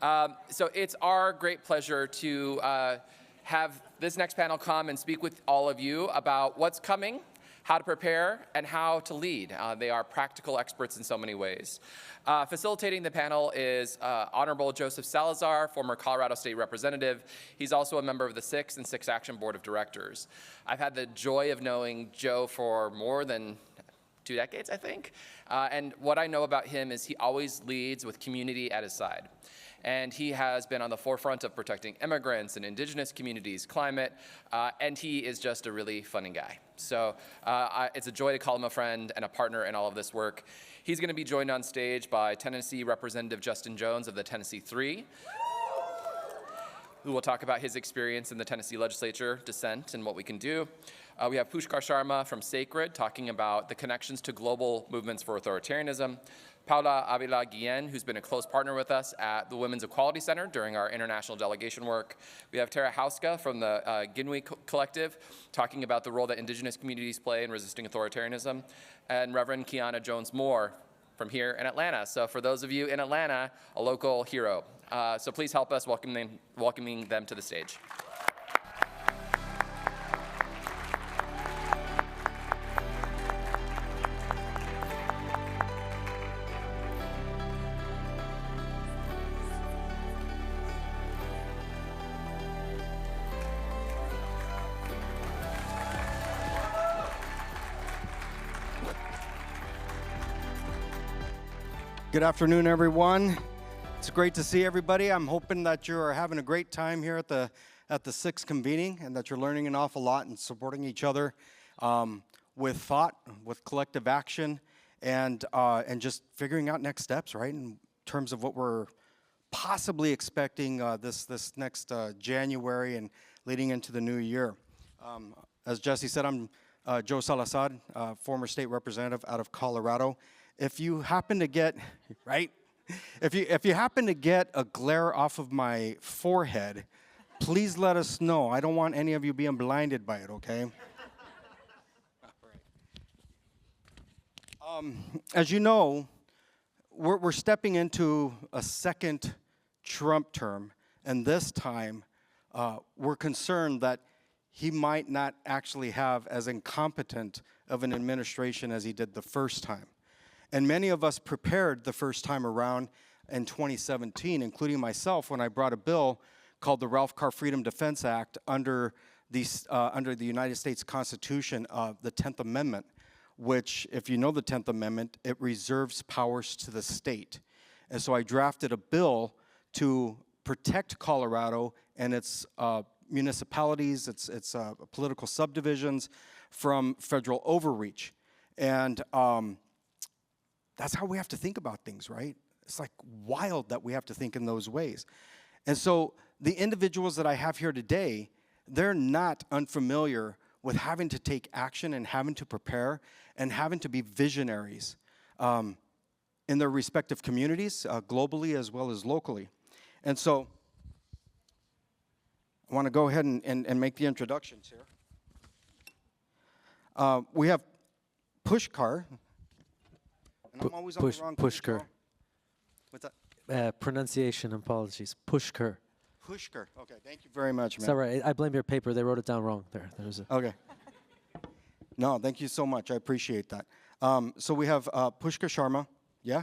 So it's our great pleasure to have this next panel come and speak with all of you about what's coming, how to prepare, and how to lead. They are practical experts in so many ways. Facilitating the panel is Honorable Joseph Salazar, former Colorado State Representative. He's also a member of the Six and Six Action Board of Directors. I've had the joy of knowing Joe for more than 2 decades, I think. And what I know about him is he always leads with community at his side. And he has been on the forefront of protecting immigrants and indigenous communities, climate, and he is just a really funny guy. So it's a joy to call him a friend and a partner in all of this work. He's going to be joined on stage by Tennessee Representative Justin Jones of the Tennessee 3, who will talk about his experience in the Tennessee legislature, dissent, and what we can do. We have Pushkar Sharma from Sacred talking about the connections to global movements for authoritarianism. Paula Ávila-Guillen, who's been a close partner with us at the Women's Equality Center during our international delegation work. We have Houska from the GINIW collective talking about the role that indigenous communities play in resisting authoritarianism. And Reverend Keyanna Jones-Moore from here in Atlanta. So for those of you in Atlanta, a local hero. So please help us welcoming them to the stage. Good afternoon, everyone. It's great to see everybody. I'm hoping that you're having a great time here at the Sixth convening and that you're learning an awful lot and supporting each other with thought, with collective action, and just figuring out next steps, right, in terms of what we're possibly expecting this next January and leading into the new year. As Jesse said, I'm Joe Salazar, former state representative out of Colorado. If you happen to get, right, if you happen to get a glare off of my forehead, please let us know. I don't want any of you being blinded by it, okay? As you know, we're stepping into a second Trump term, and this time we're concerned that he might not actually have as incompetent of an administration as he did the first time. And many of us prepared the first time around in 2017, including myself, when I brought a bill called the Ralph Carr Freedom Defense Act under the United States Constitution, the 10th Amendment, which, if you know the 10th Amendment, it reserves powers to the state. And so I drafted a bill to protect Colorado and its municipalities, its political subdivisions from federal overreach. And that's how we have to think about things, right? It's like wild that we have to think in those ways. And so the individuals that I have here today, they're not unfamiliar with having to take action and having to prepare and having to be visionaries in their respective communities, globally as well as locally. And so I want to go ahead and make the introductions here. We have Pushkar. I'm always on the wrong Pushkar. What's that? Pronunciation apologies. Pushkar. Pushkar. Okay, thank you very much, man. It's all right. I blame your paper. They wrote it down wrong. There's a. Okay. No, thank you so much. I appreciate that. So we have Pushkar Sharma. Yeah?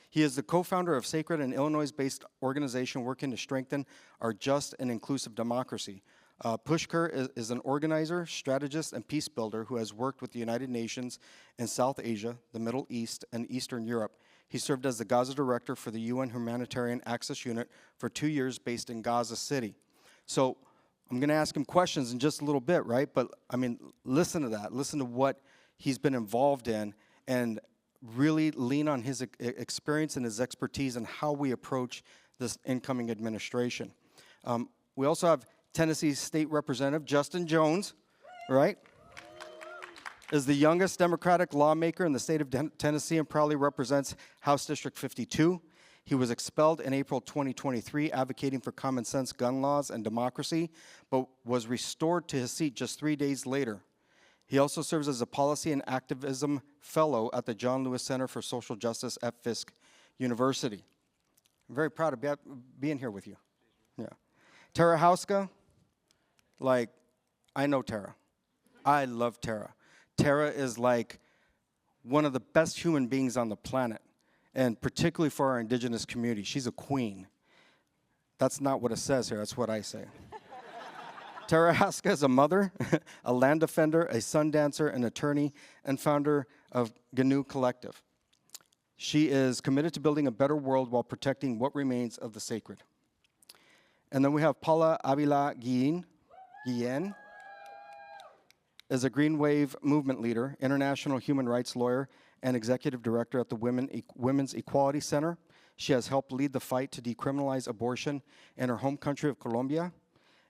He is the co-founder of Sacred, an Illinois-based organization working to strengthen our just and inclusive democracy. Pushkar is an organizer, strategist, and peace builder who has worked with the United Nations in South Asia, the Middle East, and Eastern Europe. He served as the Gaza director for the UN Humanitarian Access Unit for 2 years based in Gaza City. So I'm going to ask him questions in just a little bit, right? But, I mean, listen to that. Listen to what he's been involved in and really lean on his experience and his expertise and how we approach this incoming administration. We also have Tennessee State Representative Justin Jones, right, is the youngest Democratic lawmaker in the state of Tennessee and proudly represents House District 52. He was expelled in April 2023, advocating for common sense gun laws and democracy, but was restored to his seat just 3 days later. He also serves as a policy and activism fellow at the John Lewis Center for Social Justice at Fisk University. I'm very proud of being here with you. Yeah. Tara Houska, like, I know Tara. I love Tara. Tara is like one of the best human beings on the planet, and particularly for our indigenous community. She's a queen. That's not what it says here, that's what I say. Tara Houska is a mother, a land defender, a sun dancer, an attorney, and founder of GINIW Collective. She is committed to building a better world while protecting what remains of the sacred. And then we have Paula Ávila-Guillen, is a Green Wave movement leader, international human rights lawyer, and executive director at the Women's Equality Center. She has helped lead the fight to decriminalize abortion in her home country of Colombia,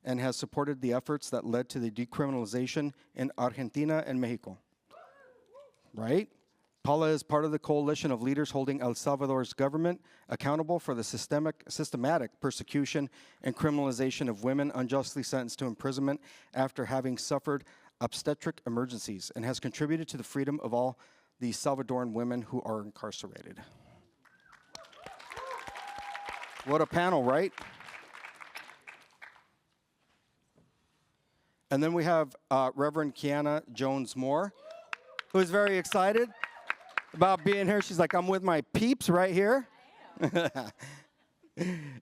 and has supported the efforts that led to the decriminalization in Argentina and Mexico. Right? Paula is part of the coalition of leaders holding El Salvador's government accountable for the systematic persecution and criminalization of women unjustly sentenced to imprisonment after having suffered obstetric emergencies, and has contributed to the freedom of all the Salvadoran women who are incarcerated. What a panel, right? And then we have Reverend Keyanna Jones-Moore, who is very excited about being here. She's like, I'm with my peeps right here.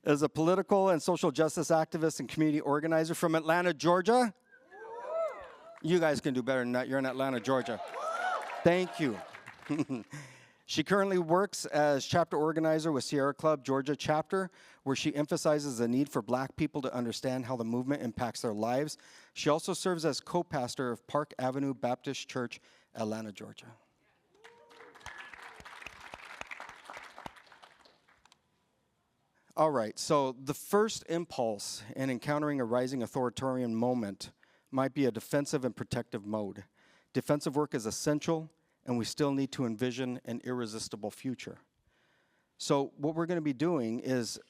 As a political and social justice activist and community organizer from Atlanta, Georgia. You guys can do better than that. You're in Atlanta, Georgia. Thank you. She currently works as chapter organizer with Sierra Club Georgia chapter, where she emphasizes the need for Black people to understand how the movement impacts their lives. She also serves as co-pastor of Park Avenue Baptist Church, Atlanta, Georgia. All right, so the first impulse in encountering a rising authoritarian moment might be a defensive and protective mode. Defensive work is essential, and we still need to envision an irresistible future. So what we're going to be doing is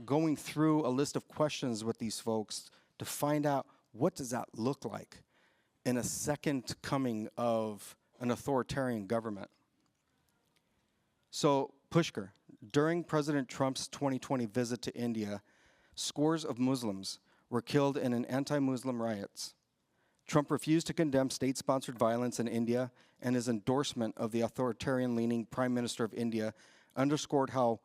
going through a list of questions with these folks to find out what does that look like in a second coming of an authoritarian government. So Pushkar, during President Trump's 2020 visit to India, scores of Muslims were killed in an anti-Muslim riots. Trump refused to condemn state-sponsored violence in India, and his endorsement of the authoritarian-leaning Prime Minister of India underscored how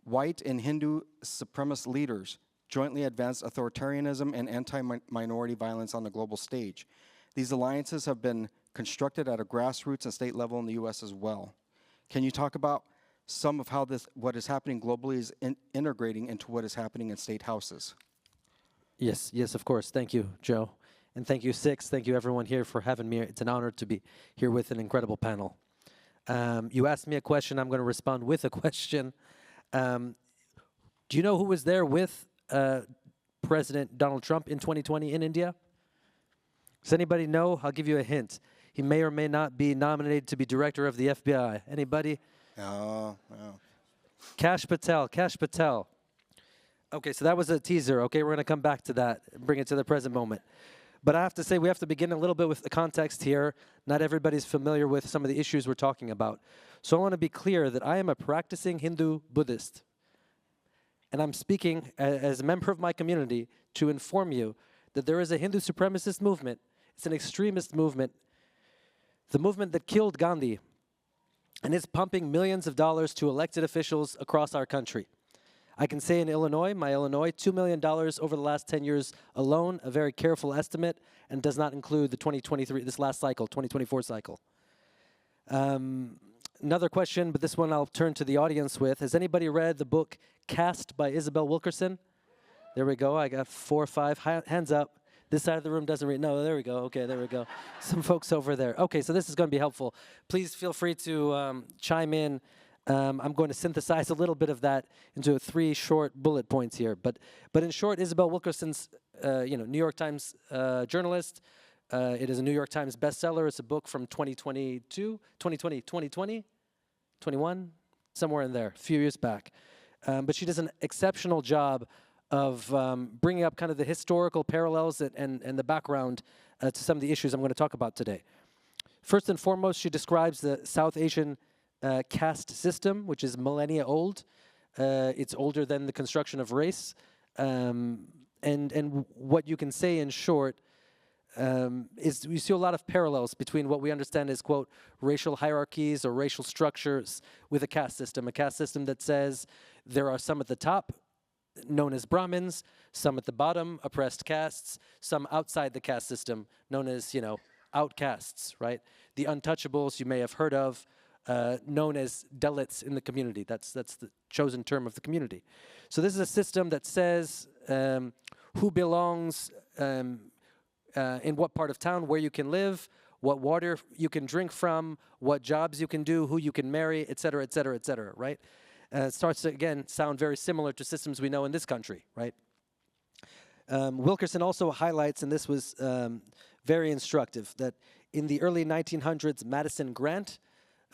white and Hindu supremacist leaders jointly advanced authoritarianism and anti-minority violence on the global stage. These alliances have been constructed at a grassroots and state level in the U.S. as well. Can you talk about some of how what is happening globally is integrating into what is happening in state houses? Yes, of course. Thank you, Joe. And thank you, Six. Thank you, everyone here, for having me. It's an honor to be here with an incredible panel. You asked me a question. I'm going to respond with a question. Do you know who was there with President Donald Trump in 2020 in India? Does anybody know? I'll give you a hint. He may or may not be nominated to be director of the FBI. Anybody? No. Kash Patel. Okay, so that was a teaser. Okay, we're going to come back to that and bring it to the present moment. But I have to say, we have to begin a little bit with the context here. Not everybody's familiar with some of the issues we're talking about. So I want to be clear that I am a practicing Hindu Buddhist. And I'm speaking as a member of my community to inform you that there is a Hindu supremacist movement. It's an extremist movement. The movement that killed Gandhi. And it's pumping millions of dollars to elected officials across our country. I can say in Illinois, $2 million over the last 10 years alone, a very careful estimate, and does not include the 2023, this last cycle, 2024 cycle. Another question, but this one I'll turn to the audience with. Has anybody read the book Caste by Isabel Wilkerson? There we go. I got 4 or 5 hands up. This side of the room doesn't read. No, there we go. Okay, there we go. Some folks over there. Okay, so this is going to be helpful. Please feel free to chime in. I'm going to synthesize a little bit of that into 3 short bullet points here. But in short, Isabel Wilkerson's, New York Times journalist. It is a New York Times bestseller. It's a book from 2022, 2020, 21, somewhere in there, a few years back. But she does an exceptional job of bringing up kind of the historical parallels and the background to some of the issues I'm going to talk about today. First and foremost, she describes the South Asian caste system, which is millennia old. It's older than the construction of race. And what you can say in short is you see a lot of parallels between what we understand as, quote, racial hierarchies or racial structures with a caste system that says there are some at the top, known as Brahmins, some at the bottom, oppressed castes, some outside the caste system, known as, outcasts, right? The untouchables you may have heard of, known as Dalits in the community. That's the chosen term of the community. So this is a system that says who belongs in what part of town, where you can live, what water you can drink from, what jobs you can do, who you can marry, et cetera, et cetera, et cetera, right? It starts to, again, sound very similar to systems we know in this country, right? Wilkerson also highlights, and this was very instructive, that in the early 1900s, Madison Grant,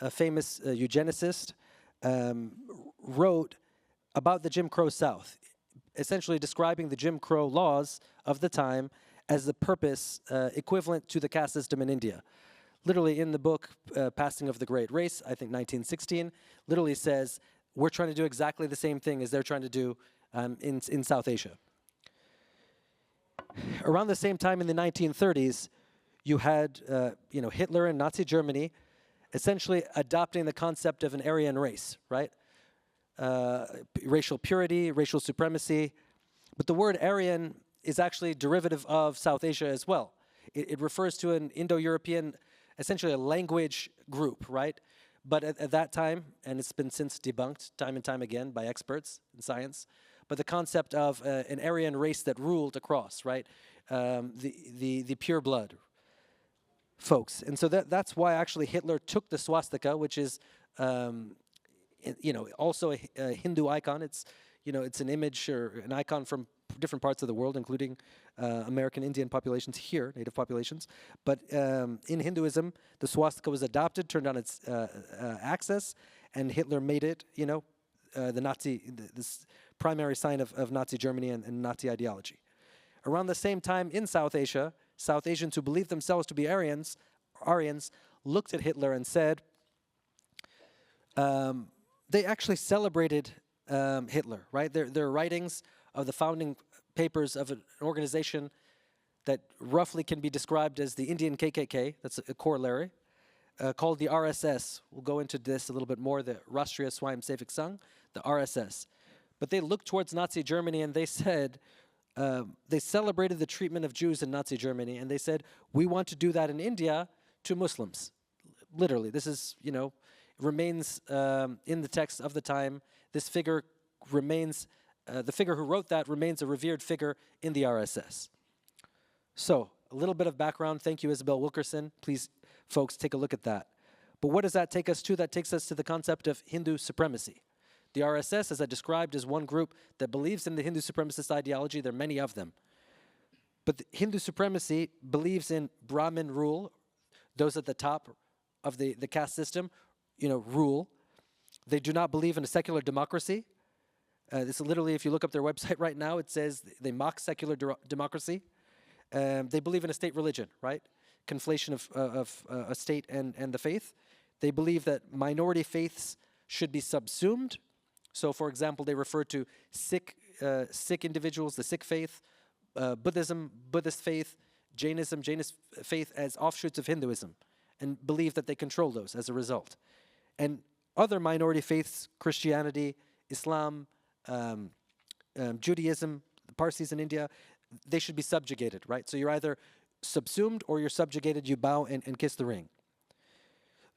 a famous eugenicist, wrote about the Jim Crow South, essentially describing the Jim Crow laws of the time as the purpose equivalent to the caste system in India. Literally in the book, Passing of the Great Race, I think 1916, literally says, we're trying to do exactly the same thing as they're trying to do in South Asia. Around the same time in the 1930s, you had Hitler and Nazi Germany essentially adopting the concept of an Aryan race, right? Racial purity, racial supremacy. But the word Aryan is actually derivative of South Asia as well. It refers to an Indo-European, essentially a language group, right? But at that time, and it's been since debunked time and time again by experts in science, but the concept of an Aryan race that ruled across, right? The pure blood folks. And so that's why actually Hitler took the swastika, which is, also a Hindu icon. It's, it's an image or an icon from different parts of the world, including American Indian populations here, native populations. But in Hinduism, the swastika was adopted, turned on its axis, and Hitler made it, this primary sign of Nazi Germany and Nazi ideology. Around the same time in South Asia, South Asians who believed themselves to be Aryans looked at Hitler and said, they actually celebrated Hitler, right? Their writings of the founding papers of an organization that roughly can be described as the Indian KKK, that's a corollary, called the RSS. We'll go into this a little bit more, the Rashtriya Swayamsevak Sangh, the RSS. But they looked towards Nazi Germany and they said, they celebrated the treatment of Jews in Nazi Germany, and they said, we want to do that in India to Muslims. Literally, this is, remains in the text of the time. This figure remains, the figure who wrote that remains a revered figure in the RSS. So, a little bit of background. Thank you, Isabel Wilkerson. Please, folks, take a look at that. But what does that take us to? That takes us to the concept of Hindu supremacy. The RSS, as I described, is one group that believes in the Hindu supremacist ideology. There are many of them. But the Hindu supremacy believes in Brahmin rule. Those at the top of the caste system, rule. They do not believe in a secular democracy. This literally, if you look up their website right now, it says they mock secular democracy. They believe in a state religion, right? Conflation of a state and the faith. They believe that minority faiths should be subsumed. So, for example, they refer to Sikh individuals, the Sikh faith, Buddhism, Buddhist faith, Jainism, Jainist faith as offshoots of Hinduism, and believe that they control those as a result. And other minority faiths, Christianity, Islam, Judaism, the Parsis in India, they should be subjugated, right? So you're either subsumed or you're subjugated, you bow and kiss the ring.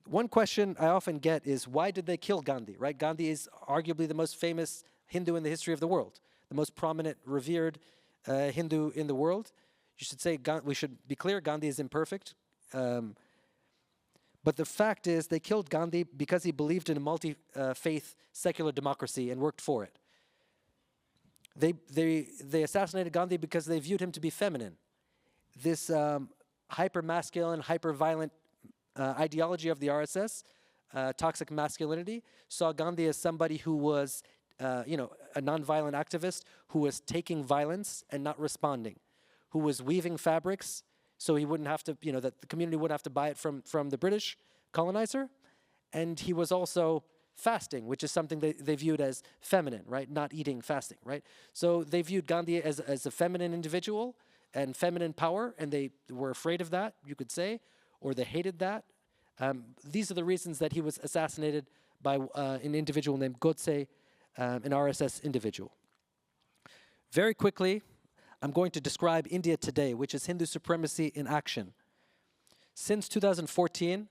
One question I often get is, why did they kill Gandhi, right? Gandhi is arguably the most famous Hindu in the history of the world, the most prominent, revered Hindu in the world. You should say, we should be clear, Gandhi is imperfect. But the fact is, they killed Gandhi because he believed in a multi-faith secular democracy and worked for it. They assassinated Gandhi because they viewed him to be feminine. This hyper-masculine, hyper-violent ideology of the RSS, toxic masculinity, saw Gandhi as somebody who was, a nonviolent activist who was taking violence and not responding, who was weaving fabrics so he wouldn't have to, that the community wouldn't have to buy it from the British colonizer. And he was also fasting, which is something they viewed as feminine, right? Not eating, fasting, right? So they viewed Gandhi as a feminine individual and feminine power, and they were afraid of that, you could say, or they hated that. These are the reasons that he was assassinated by an individual named Godse, an RSS individual. Very quickly, I'm going to describe India today, which is Hindu supremacy in action. Since 2014,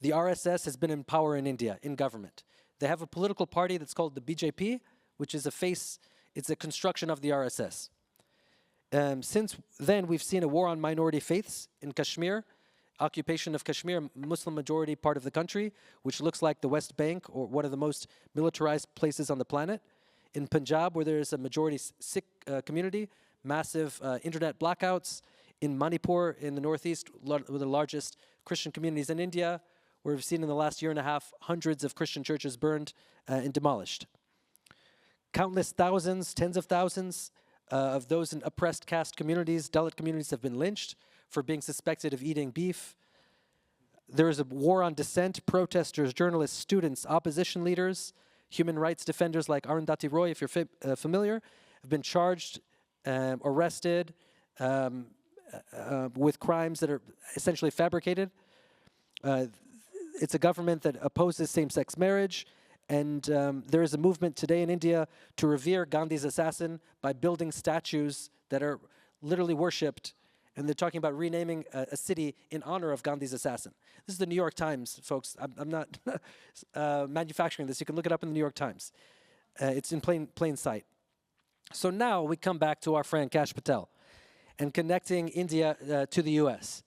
the RSS has been in power in India, in government. They have a political party that's called the BJP, which is it's a construction of the RSS. Since then, we've seen a war on minority faiths in Kashmir, occupation of Kashmir, Muslim majority part of the country, which looks like the West Bank or one of the most militarized places on the planet. In Punjab, where there is a majority Sikh community, massive internet blackouts. In Manipur, in the northeast, one of the largest Christian communities in India, where we've seen in the last year and a half hundreds of Christian churches burned and demolished. Countless thousands, tens of thousands of those in oppressed caste communities, Dalit communities, have been lynched for being suspected of eating beef. There is a war on dissent. Protesters, journalists, students, opposition leaders, human rights defenders like Arundhati Roy, if you're familiar, have been charged, arrested with crimes that are essentially fabricated. It's a government that opposes same-sex marriage, and there is a movement today in India to revere Gandhi's assassin by building statues that are literally worshipped, and they're talking about renaming a city in honor of Gandhi's assassin. This is the New York Times, folks. I'm not manufacturing this. You can look it up in the New York Times. It's in plain sight. So now we come back to our friend Kash Patel and connecting India to the US.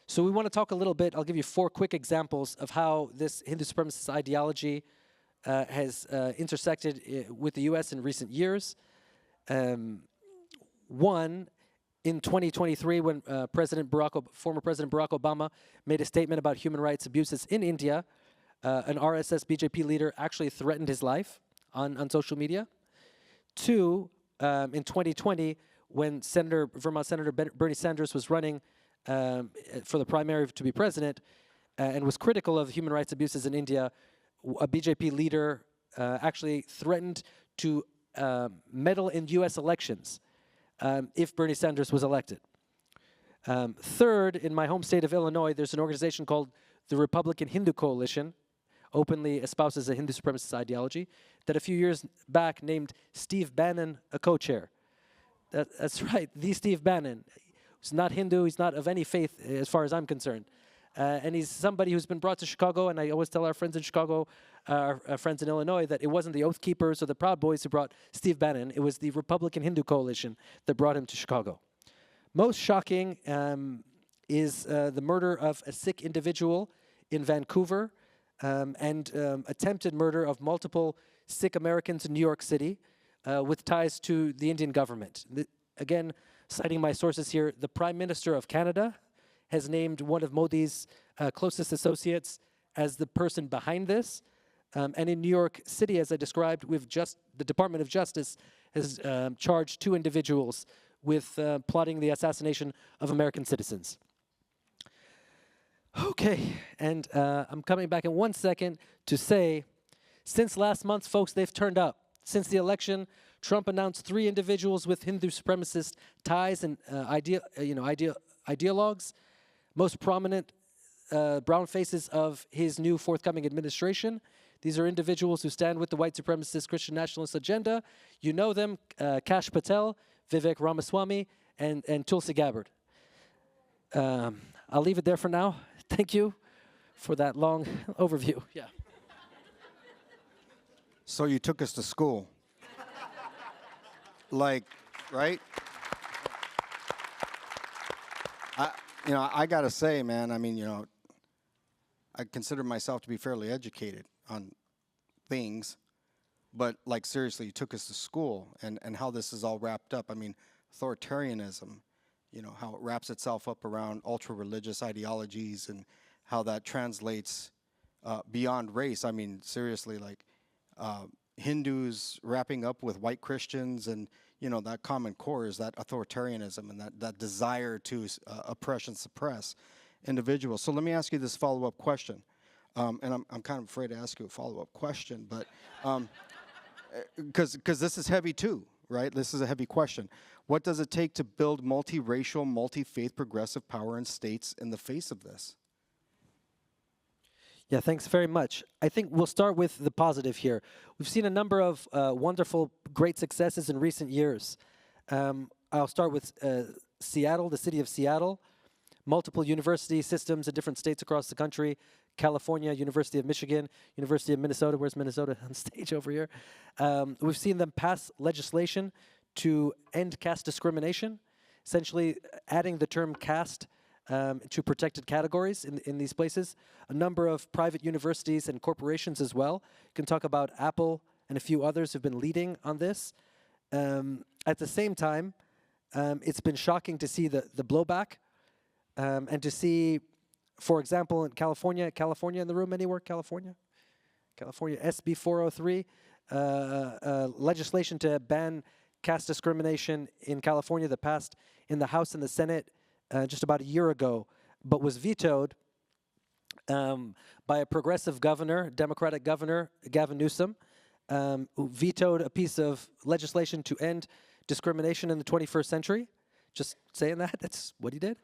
So we want to talk a little bit, I'll give you 4 quick examples of how this Hindu supremacist ideology has intersected with the US in recent years. One, in 2023, when former President Barack Obama made a statement about human rights abuses in India, an RSS BJP leader actually threatened his life on social media. 2, in 2020, when Vermont Senator Bernie Sanders was running for the primary to be president and was critical of human rights abuses in India, a BJP leader actually threatened to meddle in US elections if Bernie Sanders was elected. Third, in my home state of Illinois, there's an organization called the Republican Hindu Coalition, openly espouses a Hindu supremacist ideology, that a few years back named Steve Bannon a co-chair. That's right, the Steve Bannon. He's not Hindu, he's not of any faith as far as I'm concerned. And he's somebody who's been brought to Chicago, and I always tell our friends in Chicago, our friends in Illinois, that it wasn't the Oath Keepers or the Proud Boys who brought Steve Bannon, it was the Republican Hindu Coalition that brought him to Chicago. Most shocking is the murder of a Sikh individual in Vancouver and attempted murder of multiple Sikh Americans in New York City with ties to the Indian government. Again, citing my sources here, the Prime Minister of Canada has named one of Modi's closest associates as the person behind this. And in New York City, as I described, the Department of Justice has charged 2 individuals with plotting the assassination of American citizens. Okay, and I'm coming back in 1 second to say, since last month, folks, they've turned up. Since the election, Trump announced 3 individuals with Hindu supremacist ties and ideologues. Most prominent brown faces of his new forthcoming administration. These are individuals who stand with the white supremacist Christian nationalist agenda. You know them, Kash Patel, Vivek Ramaswamy, and Tulsi Gabbard. I'll leave it there for now. Thank you for that long overview. Yeah. So you took us to school. Like, right? I gotta say, man, I mean, I consider myself to be fairly educated on things, but like seriously, you took us to school and how this is all wrapped up. I mean, authoritarianism, how it wraps itself up around ultra-religious ideologies and how that translates beyond race. I mean, seriously, like Hindus wrapping up with white Christians, and that common core is that authoritarianism and that desire to oppress and suppress individuals. So let me ask you this follow-up question. and I'm kind of afraid to ask you a follow-up question, but because this is heavy too, right? This is a heavy question. What does it take to build multiracial, multi-faith progressive power in states in the face of this? Yeah, thanks very much. I think we'll start with the positive here. We've seen a number of wonderful, great successes in recent years. I'll start with Seattle, the city of Seattle, multiple university systems in different states across the country, California, University of Michigan, University of Minnesota. Where's Minnesota on stage over here? We've seen them pass legislation to end caste discrimination, essentially adding the term caste to protected categories in these places. A number of private universities and corporations as well. You can talk about Apple and a few others who've been leading on this. At the same time, it's been shocking to see the blowback and to see, for example, in California in the room anywhere, California, SB 403, legislation to ban caste discrimination in California that passed in the House and the Senate just about a year ago, but was vetoed by a progressive governor, Democratic governor, Gavin Newsom, who vetoed a piece of legislation to end discrimination in the 21st century. Just saying that, that's what he did.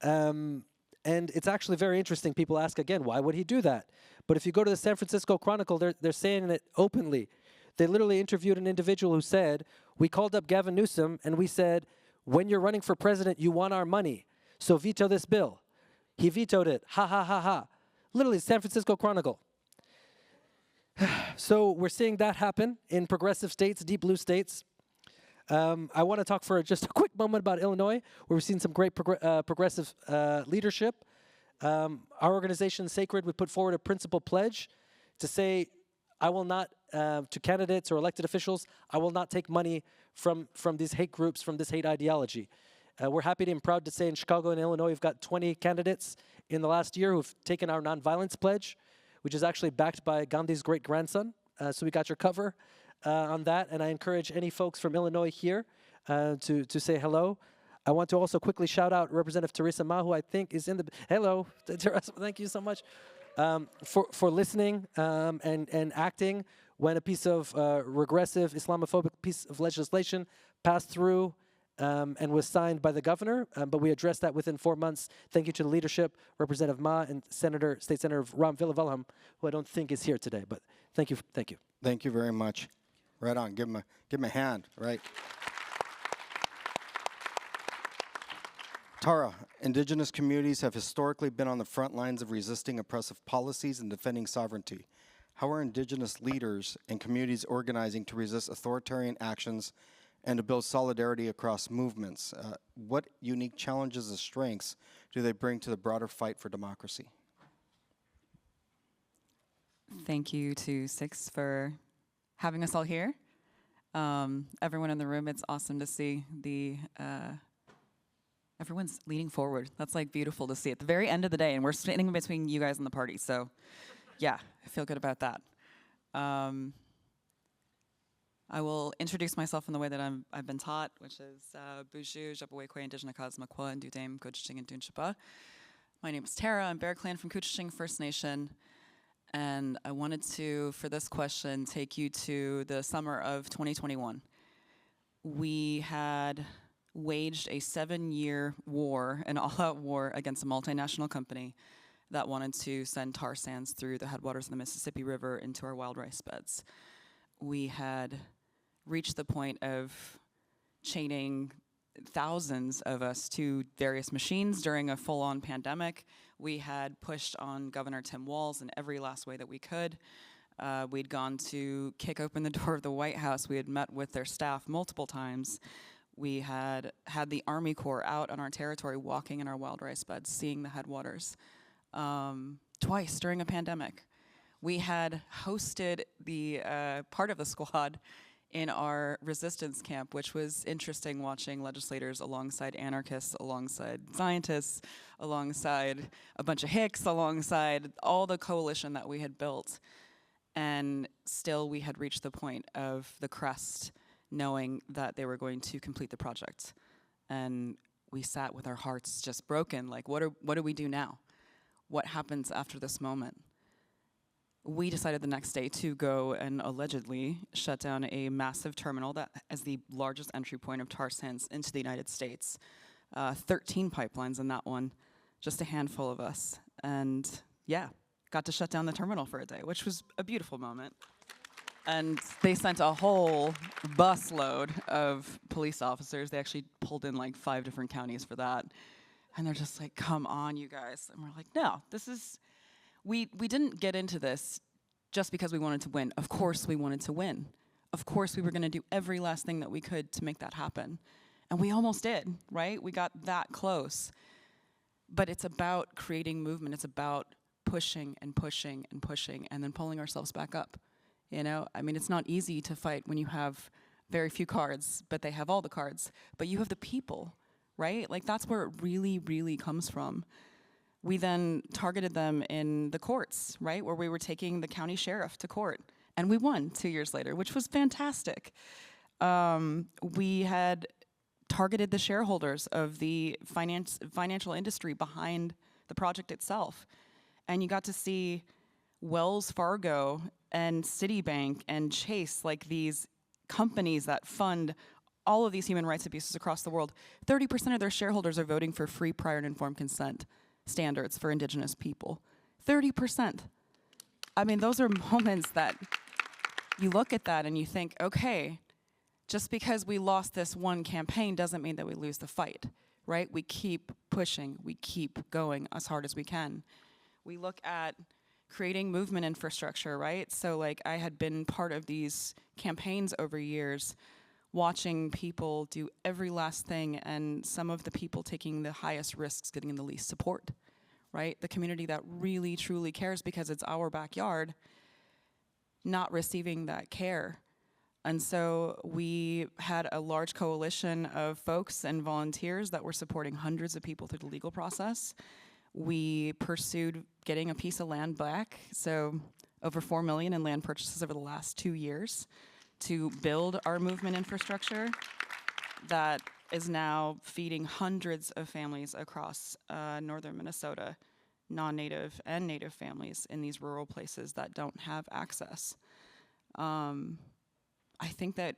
And it's actually very interesting. People ask again, why would he do that? But if you go to the San Francisco Chronicle, they're saying it openly. They literally interviewed an individual who said, we called up Gavin Newsom and we said, when you're running for president, you want our money, so veto this bill. He vetoed it, ha ha ha ha. Literally, San Francisco Chronicle. So we're seeing that happen in progressive states, deep blue states. I want to talk for just a quick moment about Illinois, where we've seen some great progressive leadership. Our organization, Sacred, we put forward a principle pledge to say, I will not, to candidates or elected officials, I will not take money from these hate groups, from this hate ideology. We're happy and proud to say in Chicago and Illinois, we've got 20 candidates in the last year who've taken our nonviolence pledge, which is actually backed by Gandhi's great-grandson. So we got your cover on that, and I encourage any folks from Illinois here to say hello. I want to also quickly shout out Representative Teresa Ma, who I think is in the, hello, Teresa, thank you so much, for listening and acting when a piece of regressive Islamophobic piece of legislation passed through and was signed by the governor, but we addressed that within 4 months. Thank you to the leadership, Representative Ma and State Senator Ram Villa-Velham, who I don't think is here today, but thank you. Thank you. Thank you very much. Right on. Give him a hand. Right. Tara, Indigenous communities have historically been on the front lines of resisting oppressive policies and defending sovereignty. How are Indigenous leaders and communities organizing to resist authoritarian actions and to build solidarity across movements? What unique challenges and strengths do they bring to the broader fight for democracy? Thank you to Six for having us all here. Everyone in the room, it's awesome to see everyone's leaning forward. That's like beautiful to see at the very end of the day, and we're standing between you guys and the party, so yeah, I feel good about that. I will introduce myself in the way that I've been taught, which is Buju, Jabawekwe, Indigenous Makwa, and Dudame, Couchiching, and Dunchapa. My name is Tara. I'm Bear Clan from Couchiching First Nation. And I wanted to, for this question, take you to the summer of 2021. We had waged a 7-year war, an all-out war against a multinational company that wanted to send tar sands through the headwaters of the Mississippi River into our wild rice beds. We had reached the point of chaining thousands of us to various machines during a full-on pandemic. We had pushed on Governor Tim Walz in every last way that we could. We'd gone to kick open the door of the White House. We had met with their staff multiple times. We had the Army Corps out on our territory, walking in our wild rice beds, seeing the headwaters twice during a pandemic. We had hosted the part of the squad in our resistance camp, which was interesting, watching legislators alongside anarchists, alongside scientists, alongside a bunch of hicks, alongside all the coalition that we had built. And still we had reached the point of the crest, knowing that they were going to complete the project. And we sat with our hearts just broken, like what do we do now? What happens after this moment? we decided the next day to go and allegedly shut down a massive terminal that is the largest entry point of tar sands into the United States. 13 pipelines in that one, just a handful of us. And yeah, got to shut down the terminal for a day, which was a beautiful moment. And they sent a whole busload of police officers. They actually pulled in like 5 different counties for that. And they're just like, come on, you guys. And we're like, no, this is, we didn't get into this just because we wanted to win. Of course we wanted to win. Of course we were gonna do every last thing that we could to make that happen. And we almost did, right? We got that close. But it's about creating movement. It's about pushing and pushing and pushing and then pulling ourselves back up. You know, I mean, it's not easy to fight when you have very few cards, but they have all the cards. But you have the people, right? Like, that's where it really, really comes from. We then targeted them in the courts, right? Where we were taking the county sheriff to court. And we won 2 years later, which was fantastic. We had targeted the shareholders of the financial industry behind the project itself. And you got to see Wells Fargo and Citibank and Chase, like these companies that fund all of these human rights abuses across the world. 30% of their shareholders are voting for free, prior, and informed consent standards for Indigenous people. 30%. I mean, those are moments that you look at that and you think, okay, just because we lost this one campaign doesn't mean that we lose the fight, right? We keep pushing, we keep going as hard as we can. We look at creating movement infrastructure, right? So like, I had been part of these campaigns over years, watching people do every last thing, and some of the people taking the highest risks getting the least support, right? The community that really, truly cares because it's our backyard, not receiving that care. And so we had a large coalition of folks and volunteers that were supporting hundreds of people through the legal process. We pursued getting a piece of land back, so over $4 million in land purchases over the last 2 years to build our movement infrastructure that is now feeding hundreds of families across northern Minnesota, non-native and native families in these rural places that don't have access. I think that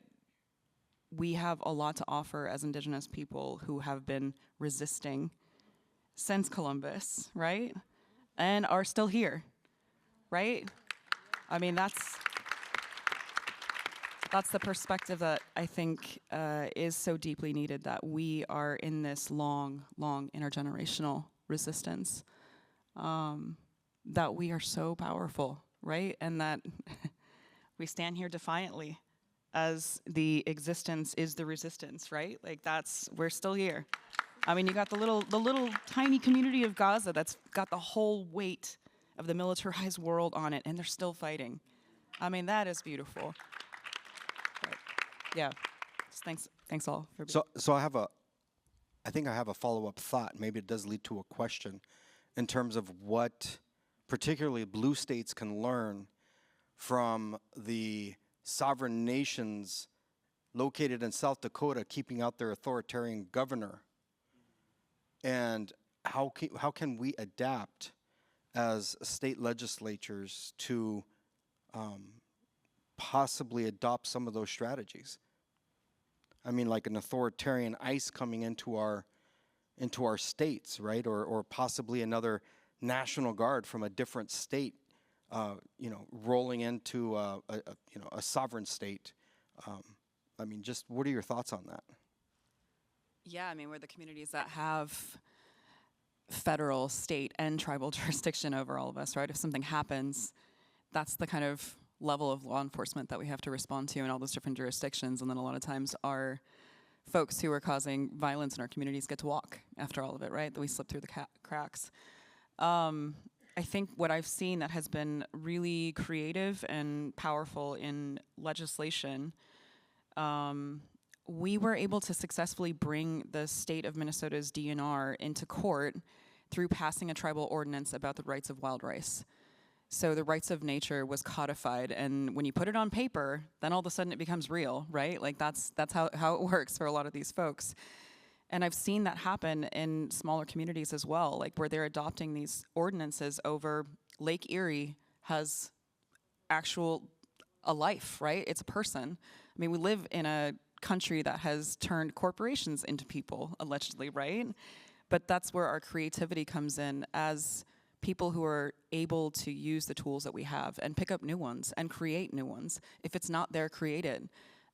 we have a lot to offer as Indigenous people who have been resisting since Columbus, right? And are still here, right? I mean, that's the perspective that I think is so deeply needed, that we are in this long, long intergenerational resistance, that we are so powerful, right? And that we stand here defiantly as the existence is the resistance, right? Like, we're still here. I mean, you got the little tiny community of Gaza that's got the whole weight of the militarized world on it, and they're still fighting. I mean, that is beautiful. But yeah, just thanks all for being. So I think I have a follow-up thought. Maybe it does lead to a question in terms of what particularly blue states can learn from the sovereign nations located in South Dakota keeping out their authoritarian governor. And how can we adapt as state legislatures to possibly adopt some of those strategies? I mean, like an authoritarian ICE coming into our states, right? Or possibly another National Guard from a different state, rolling into a sovereign state. I mean, just what are your thoughts on that? Yeah, I mean, we're the communities that have federal, state, and tribal jurisdiction over all of us, right? If something happens, that's the kind of level of law enforcement that we have to respond to in all those different jurisdictions. And then a lot of times our folks who are causing violence in our communities get to walk after all of it, right? That we slip through the cracks. I think what I've seen that has been really creative and powerful in legislation, we were able to successfully bring the state of Minnesota's DNR into court through passing a tribal ordinance about the rights of wild rice. So the rights of nature was codified, and when you put it on paper, then all of a sudden it becomes real, right? Like that's how it works for a lot of these folks. And I've seen that happen in smaller communities as well, like where they're adopting these ordinances over Lake Erie has a life, right? It's a person. I mean, we live in a country that has turned corporations into people, allegedly, right? But that's where our creativity comes in as people who are able to use the tools that we have and pick up new ones and create new ones. If it's not there, create it.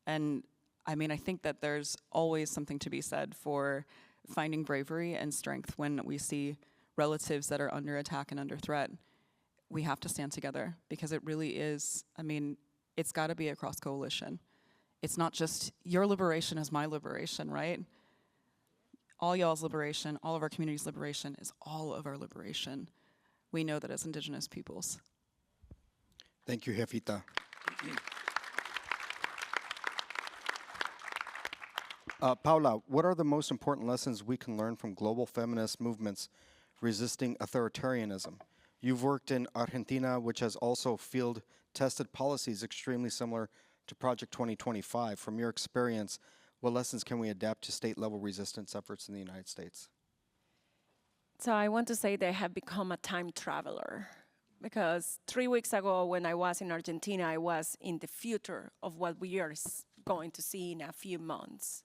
And I mean, I think that there's always something to be said for finding bravery and strength when we see relatives that are under attack and under threat. We have to stand together because it really is, I mean, it's gotta be a cross coalition. It's not just your liberation is my liberation, right? All y'all's liberation, all of our community's liberation is all of our liberation. We know that as Indigenous peoples. Thank you, Jefita. Paula, what are the most important lessons we can learn from global feminist movements resisting authoritarianism? You've worked in Argentina, which has also field-tested policies extremely similar to Project 2025. From your experience, what lessons can we adapt to state-level resistance efforts in the United States? So I want to say they have become a time traveler, because 3 weeks ago when I was in Argentina, I was in the future of what we are going to see in a few months.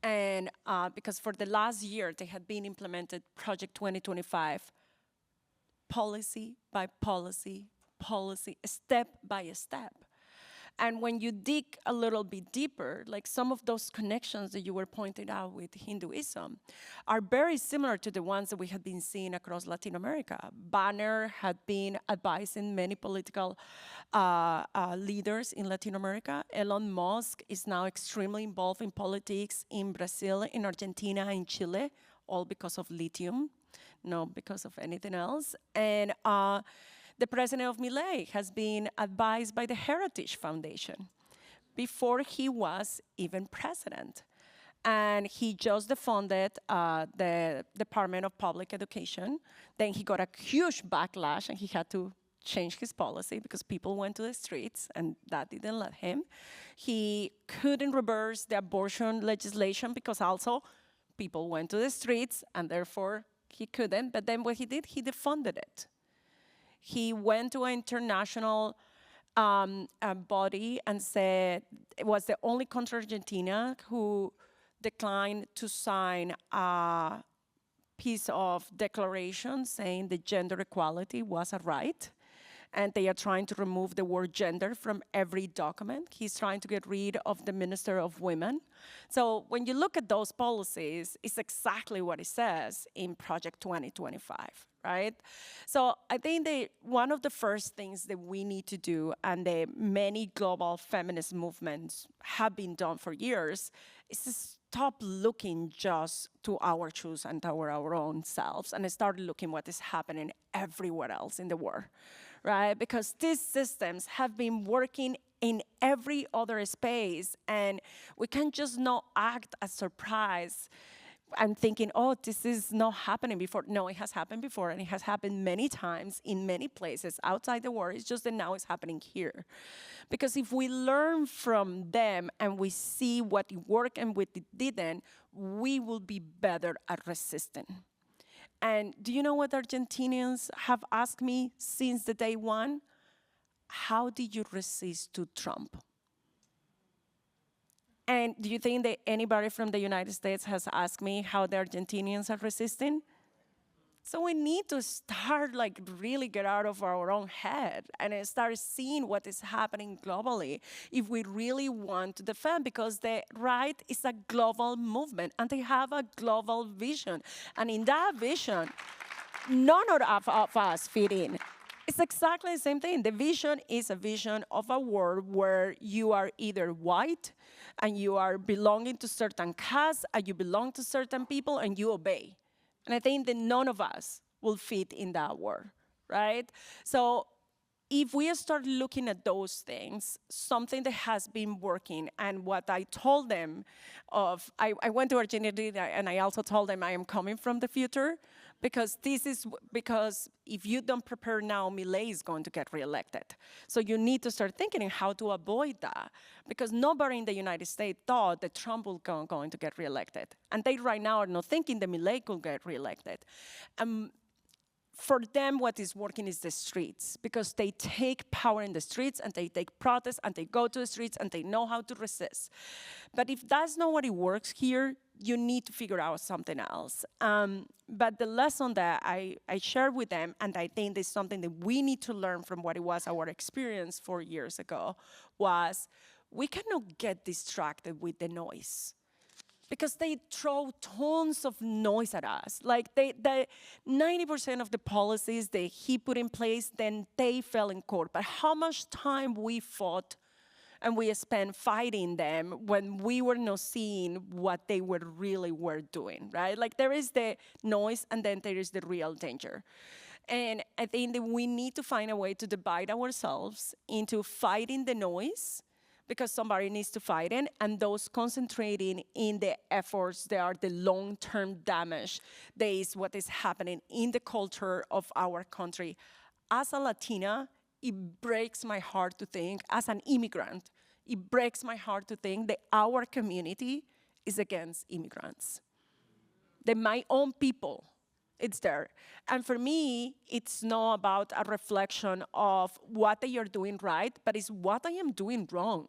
And because for the last year, they had been implemented Project 2025, policy by policy, step by step. And when you dig a little bit deeper, like some of those connections that you were pointing out with Hinduism are very similar to the ones that we had been seeing across Latin America. Banner had been advising many political leaders in Latin America. Elon Musk is now extremely involved in politics in Brazil, in Argentina, in Chile, all because of lithium, not because of anything else. And the president of Milei has been advised by the Heritage Foundation before he was even president. And he just defunded the Department of Public Education. Then he got a huge backlash and he had to change his policy because people went to the streets and that didn't let him. He couldn't reverse the abortion legislation because also people went to the streets and therefore he couldn't. But then what he did, he defunded it. He went to an international body and said it was the only country, Argentina, who declined to sign a piece of declaration saying that gender equality was a right. And they are trying to remove the word gender from every document. He's trying to get rid of the Minister of Women. So when you look at those policies, it's exactly what it says in Project 2025, right? So I think that one of the first things that we need to do, and the many global feminist movements have been done for years, is to stop looking just to our shoes and our own selves and start looking what is happening everywhere else in the world. Right? Because these systems have been working in every other space, and we can just not act as surprised and thinking, oh, this is not happening before. No, it has happened before, and it has happened many times in many places outside the world. It's just that now it's happening here. Because if we learn from them and we see what worked and what it didn't, we will be better at resisting. And do you know what Argentinians have asked me since the day one? How did you resist to Trump? And do you think that anybody from the United States has asked me how the Argentinians are resisting? So we need to start like really get out of our own head and start seeing what is happening globally if we really want to defend, because the right is a global movement and they have a global vision. And in that vision, none of us fit in. It's exactly the same thing. The vision is a vision of a world where you are either white and you are belonging to certain castes and you belong to certain people and you obey. And I think that none of us will fit in that world, right? So if we start looking at those things, something that has been working, and what I told them I went to Argentina and I also told them I am coming from the future, because if you don't prepare now, Milei is going to get reelected. So you need to start thinking how to avoid that, because nobody in the United States thought that Trump was going to get reelected. And they right now are not thinking that Milei could get reelected. for them, what is working is the streets, because they take power in the streets and they take protests and they go to the streets and they know how to resist. But if that's not what it works here, you need to figure out something else. But the lesson that I shared with them, and I think is something that we need to learn from what it was our experience 4 years ago, was we cannot get distracted with the noise. Because they throw tons of noise at us. Like 90% of the policies that he put in place, then they fell in court. But how much time we fought and we spent fighting them when we were not seeing what they were doing, right? Like there is the noise and then there is the real danger. And I think that we need to find a way to divide ourselves into fighting the noise, because somebody needs to fight it, and those concentrating in the efforts that are the long-term damage that is what is happening in the culture of our country. As a Latina, it breaks my heart to think, as an immigrant, it breaks my heart to think that our community is against immigrants. That my own people, it's there. And for me, it's not about a reflection of what they are doing right, but it's what I am doing wrong.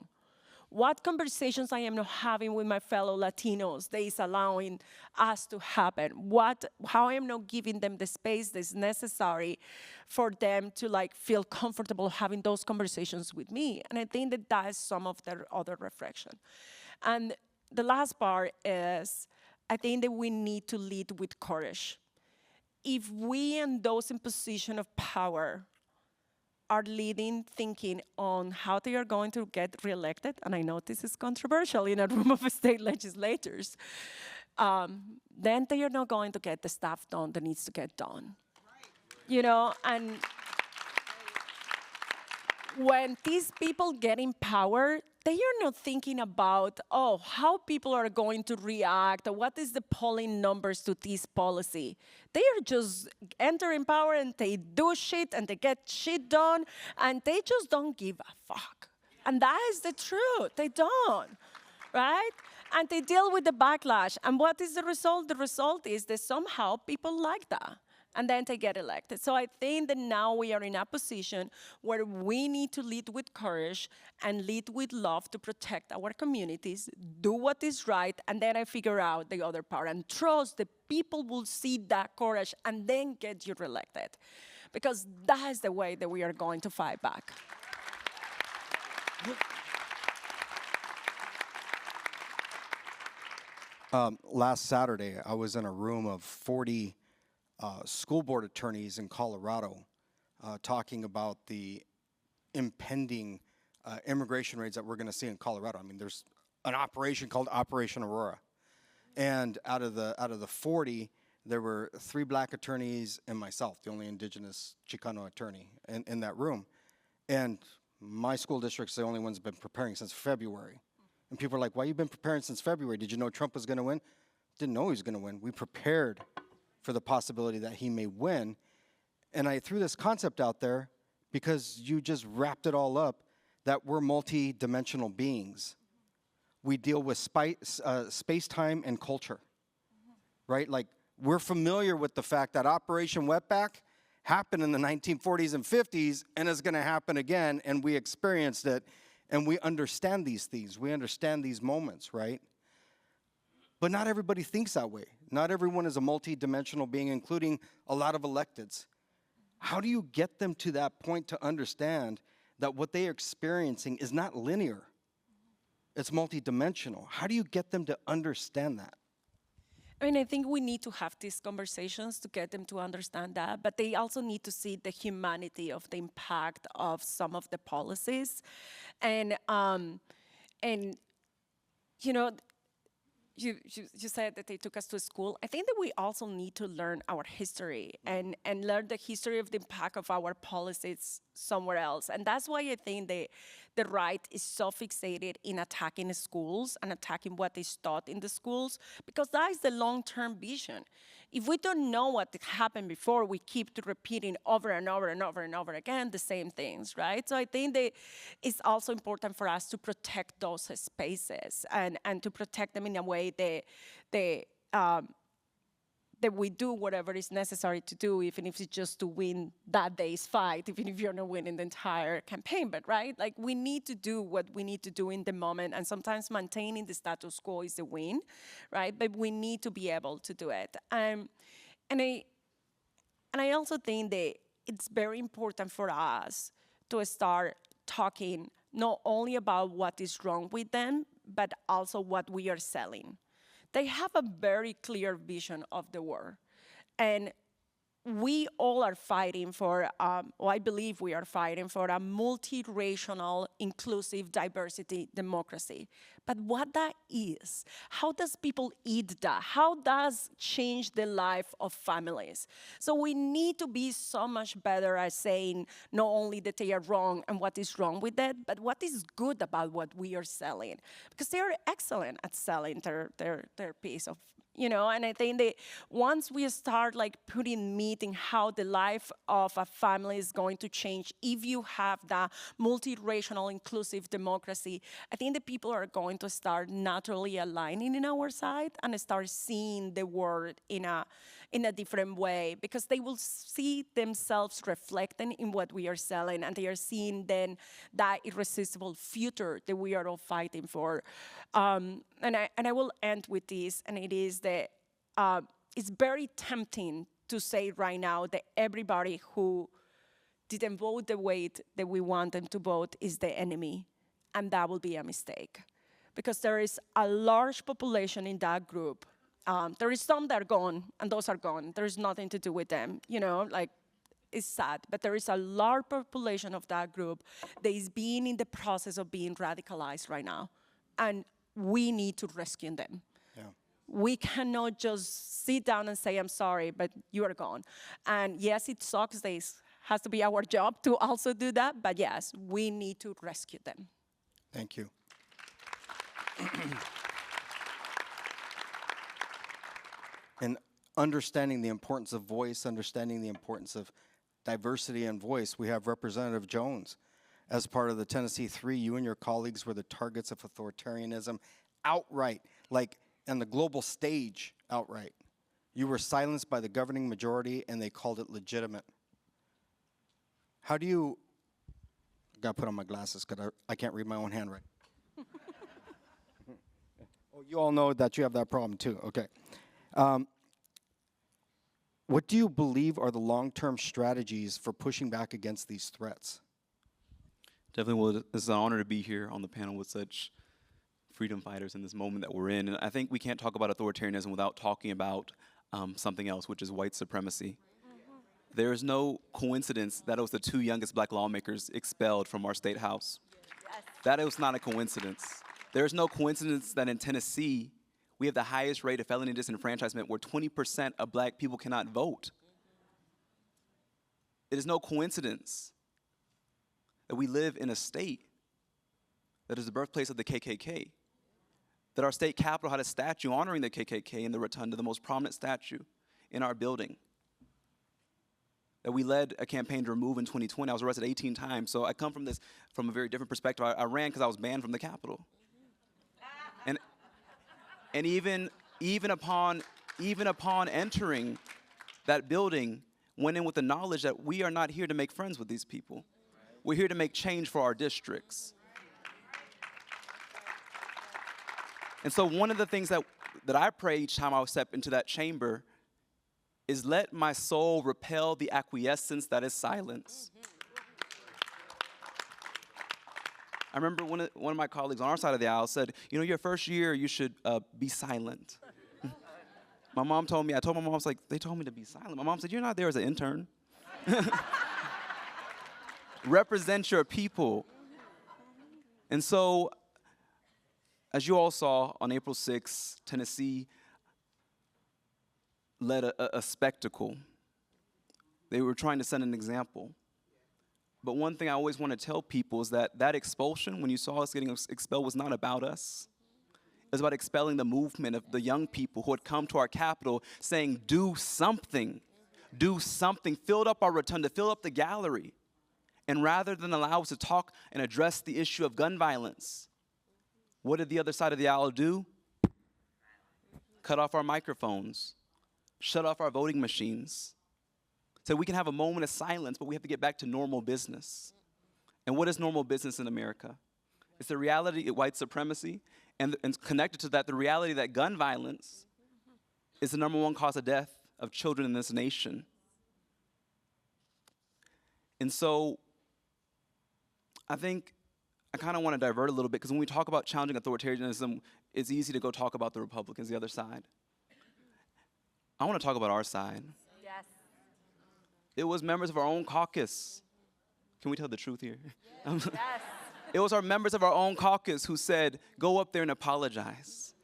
What conversations I am not having with my fellow Latinos that is allowing us to happen. How I am not giving them the space that's necessary for them to feel comfortable having those conversations with me. And I think that that is some of their other reflection. And the last part is, I think that we need to lead with courage. If we and those in position of power are leading, thinking on how they are going to get reelected, and I know this is controversial in a room of state legislators, then they are not going to get the stuff done that needs to get done. Right. And when these people get in power, they are not thinking about, how people are going to react, or what is the polling numbers to this policy. They are just entering power and they do shit and they get shit done and they just don't give a fuck. And that is the truth, they don't, right? And they deal with the backlash. And what is the result? The result is that somehow people like that. And then they get elected. So I think that now we are in a position where we need to lead with courage and lead with love to protect our communities, do what is right, and then I figure out the other part. And trust that people will see that courage and then get you reelected. Because that is the way that we are going to fight back. Last Saturday, I was in a room of 40 school board attorneys in Colorado talking about the impending immigration raids that we're going to see in Colorado. I mean, there's an operation called Operation Aurora, and out of the 40, there were 3 black attorneys and myself, the only indigenous Chicano attorney in that room. And my school district's the only one's been preparing since February. And people are like, why you been preparing since February? Did you know Trump was going to win? Didn't know he was going to win. We prepared for the possibility that he may win. And I threw this concept out there because you just wrapped it all up, that we're multi-dimensional beings. We deal with space-time and culture, right? Like, we're familiar with the fact that Operation Wetback happened in the 1940s and 50s and is going to happen again, and we experienced it, and we understand these things. We understand these moments, right? But not everybody thinks that way. Not everyone is a multi-dimensional being, including a lot of electeds. How do you get them to that point to understand that what they are experiencing is not linear? It's multi-dimensional. How do you get them to understand that? I mean, I think we need to have these conversations to get them to understand that, but they also need to see the humanity of the impact of some of the policies. And you know, you said that they took us to school. I think that we also need to learn our history and learn the history of the impact of our policies somewhere else. And that's why I think the right is so fixated in attacking schools and attacking what is taught in the schools, because that is the long-term vision. If we don't know what happened before, we keep repeating over and over and over and over again the same things, right? So I think that it's also important for us to protect those spaces and to protect them in a way that that we do whatever is necessary to do, even if it's just to win that day's fight, even if you're not winning the entire campaign. But right, like we need to do what we need to do in the moment, and sometimes maintaining the status quo is the win, right? But we need to be able to do it. And I also think that it's very important for us to start talking not only about what is wrong with them, but also what we are selling. They have a very clear vision of the war. And we all are fighting for, or I believe we are fighting for a multiracial, inclusive, diversity democracy. But what that is, how does people eat that? How does change the life of families? So we need to be so much better at saying not only that they are wrong and what is wrong with it, but what is good about what we are selling. Because they are excellent at selling their piece of, you know, and I think that once we start like putting meat in how the life of a family is going to change, if you have that multiracial, inclusive democracy, I think the people are going to start naturally aligning in our side and start seeing the world in a different way, because they will see themselves reflecting in what we are selling, and they are seeing then that irresistible future that we are all fighting for. And I will end with this, and it is that it's very tempting to say right now that everybody who didn't vote the way that we want them to vote is the enemy, and that will be a mistake. Because there is a large population in that group. There is some that are gone, and those are gone. There is nothing to do with them, you know, like, it's sad, but there is a large population of that group that is being in the process of being radicalized right now, and we need to rescue them. Yeah. We cannot just sit down and say, I'm sorry, but you are gone. And yes, it sucks. It has to be our job to also do that, but yes, we need to rescue them. Thank you. And understanding the importance of voice, understanding the importance of diversity and voice, we have Representative Jones. As part of the Tennessee 3, you and your colleagues were the targets of authoritarianism outright, like on the global stage outright. You were silenced by the governing majority, and they called it legitimate. How do you, I gotta put on my glasses because I can't read my own handwriting. Oh, you all know that you have that problem too, okay. What do you believe are the long-term strategies for pushing back against these threats? Definitely, well, it's an honor to be here on the panel with such freedom fighters in this moment that we're in. And I think we can't talk about authoritarianism without talking about something else, which is white supremacy. There is no coincidence that it was the 2 youngest black lawmakers expelled from our state house. Yes. That is not a coincidence. There is no coincidence that in Tennessee, we have the highest rate of felony disenfranchisement where 20% of black people cannot vote. It is no coincidence that we live in a state that is the birthplace of the KKK, that our state capitol had a statue honoring the KKK in the rotunda, the most prominent statue in our building, that we led a campaign to remove in 2020. I was arrested 18 times, so I come from this from a very different perspective. I ran because I was banned from the Capitol. And even upon entering that building, went in with the knowledge that we are not here to make friends with these people. We're here to make change for our districts. And so one of the things that I pray each time I step into that chamber is let my soul repel the acquiescence that is silence. I remember one of my colleagues on our side of the aisle said, you know, your first year, you should be silent. My mom told me, I told my mom, I was like, they told me to be silent. My mom said, you're not there as an intern. Represent your people. And so, as you all saw, on April 6th, Tennessee led a spectacle. They were trying to set an example. But one thing I always want to tell people is that expulsion, when you saw us getting expelled, was not about us. It was about expelling the movement of the young people who had come to our capital saying, do something, filled up our rotunda, fill up the gallery. And rather than allow us to talk and address the issue of gun violence, what did the other side of the aisle do? Cut off our microphones, shut off our voting machines, said we can have a moment of silence, but we have to get back to normal business. And what is normal business in America? It's the reality of white supremacy, and connected to that, the reality that gun violence is the #1 cause of death of children in this nation. And so I think I kind of want to divert a little bit, because when we talk about challenging authoritarianism, it's easy to go talk about the Republicans, the other side. I want to talk about our side. Yes. It was members of our own caucus. Can we tell the truth here? Yes. It was our members of our own caucus who said, go up there and apologize.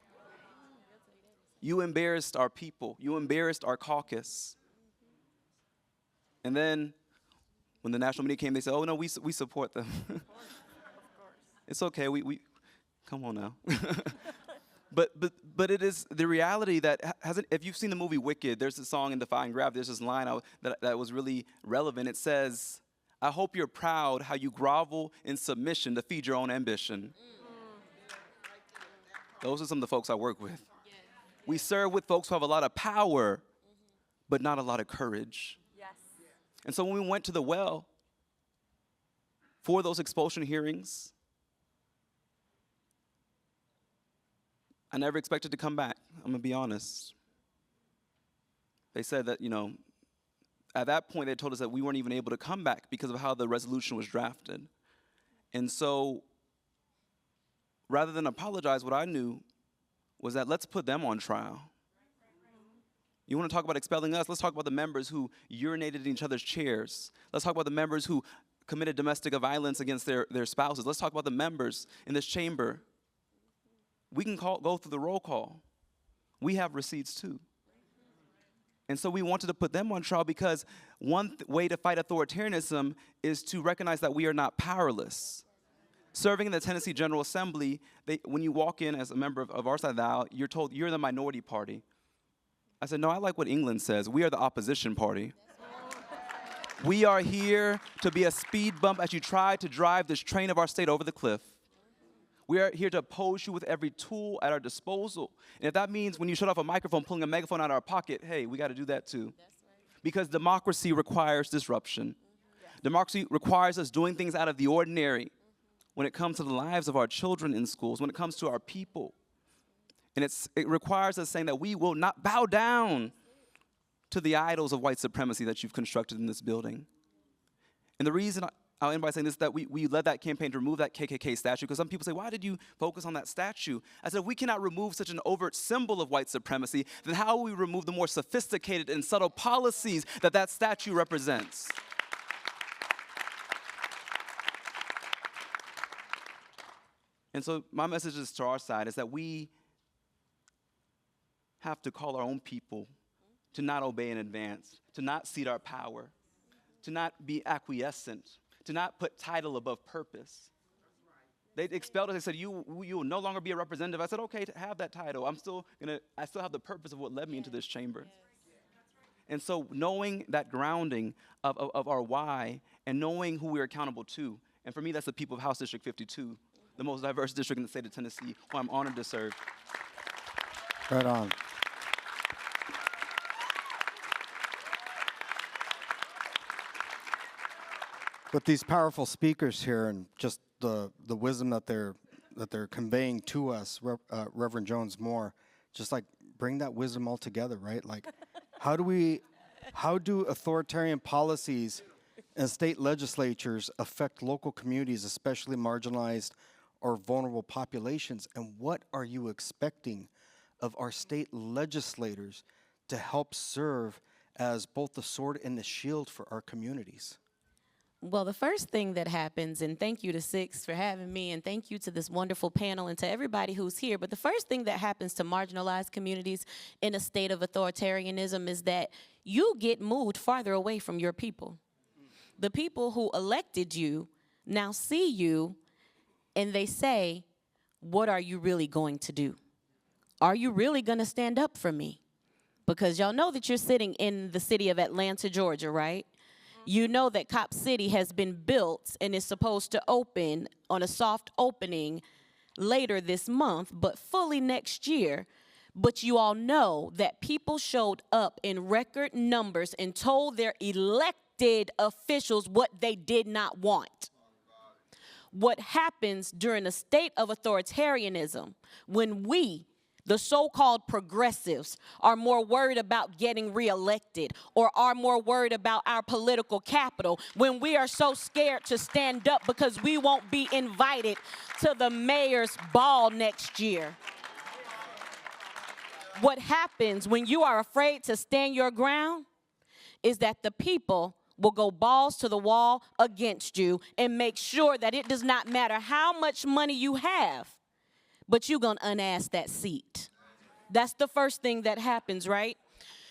You embarrassed our people. You embarrassed our caucus. And then when the national media came, they said, oh, no, we support them. It's okay. We come on now. But it is the reality that hasn't. If you've seen the movie Wicked, there's a song in Defying Gravity. There's this line that was really relevant. It says, I hope you're proud how you grovel in submission to feed your own ambition. Those are some of the folks I work with. We serve with folks who have a lot of power, but not a lot of courage. Yes. And so when we went to the well for those expulsion hearings, I never expected to come back. I'm gonna be honest. They said that, at that point they told us that we weren't even able to come back because of how the resolution was drafted. And so rather than apologize, what I knew was that let's put them on trial. You want to talk about expelling us? Let's talk about the members who urinated in each other's chairs. Let's talk about the members who committed domestic violence against their spouses. Let's talk about the members in this chamber. We can go through the roll call. We have receipts too. And so we wanted to put them on trial because one way to fight authoritarianism is to recognize that we are not powerless. Serving in the Tennessee General Assembly, when you walk in as a member of our side of the aisle, you're told you're the minority party. I said, no, I like what England says. We are the opposition party. We are here to be a speed bump as you try to drive this train of our state over the cliff. We are here to oppose you with every tool at our disposal. And if that means when you shut off a microphone, pulling a megaphone out of our pocket, hey, we got to do that too. Because democracy requires disruption. Democracy requires us doing things out of the ordinary when it comes to the lives of our children in schools, when it comes to our people. And it requires us saying that we will not bow down to the idols of white supremacy that you've constructed in this building. And the reason I'll end by saying this, that we led that campaign to remove that KKK statue, because some people say, why did you focus on that statue? I said, if we cannot remove such an overt symbol of white supremacy, then how will we remove the more sophisticated and subtle policies that statue represents? And so my message is to our side is that we have to call our own people to not obey in advance, to not cede our power, to not be acquiescent, to not put title above purpose. They expelled us. They said, you will no longer be a representative. I said, okay, to have that title. I still have the purpose of what led me into this chamber. And so knowing that grounding of our why and knowing who we're accountable to, and for me, that's the people of House District 52, the most diverse district in the state of Tennessee, who I'm honored to serve. Right on. With these powerful speakers here and just the wisdom that they're conveying to us, Reverend Jones Moore, just like bring that wisdom all together, right? Like, how do authoritarian policies and state legislatures affect local communities, especially marginalized or vulnerable populations? And what are you expecting of our state legislators to help serve as both the sword and the shield for our communities? Well, the first thing that happens, and thank you to Six for having me, and thank you to this wonderful panel and to everybody who's here, but the first thing that happens to marginalized communities in a state of authoritarianism is that you get moved farther away from your people. The people who elected you now see you and they say, what are you really going to do? Are you really going to stand up for me? Because y'all know that you're sitting in the city of Atlanta, Georgia, right? You know that Cop City has been built and is supposed to open on a soft opening later this month, but fully next year, But you all know that people showed up in record numbers and told their elected officials what they did not want. What happens during a state of authoritarianism when we, the so-called progressives, are more worried about getting reelected or are more worried about our political capital, when we are so scared to stand up because we won't be invited to the mayor's ball next year. What happens when you are afraid to stand your ground is that the people will go balls to the wall against you and make sure that it does not matter how much money you have, but you're going to unask that seat. That's the first thing that happens, right?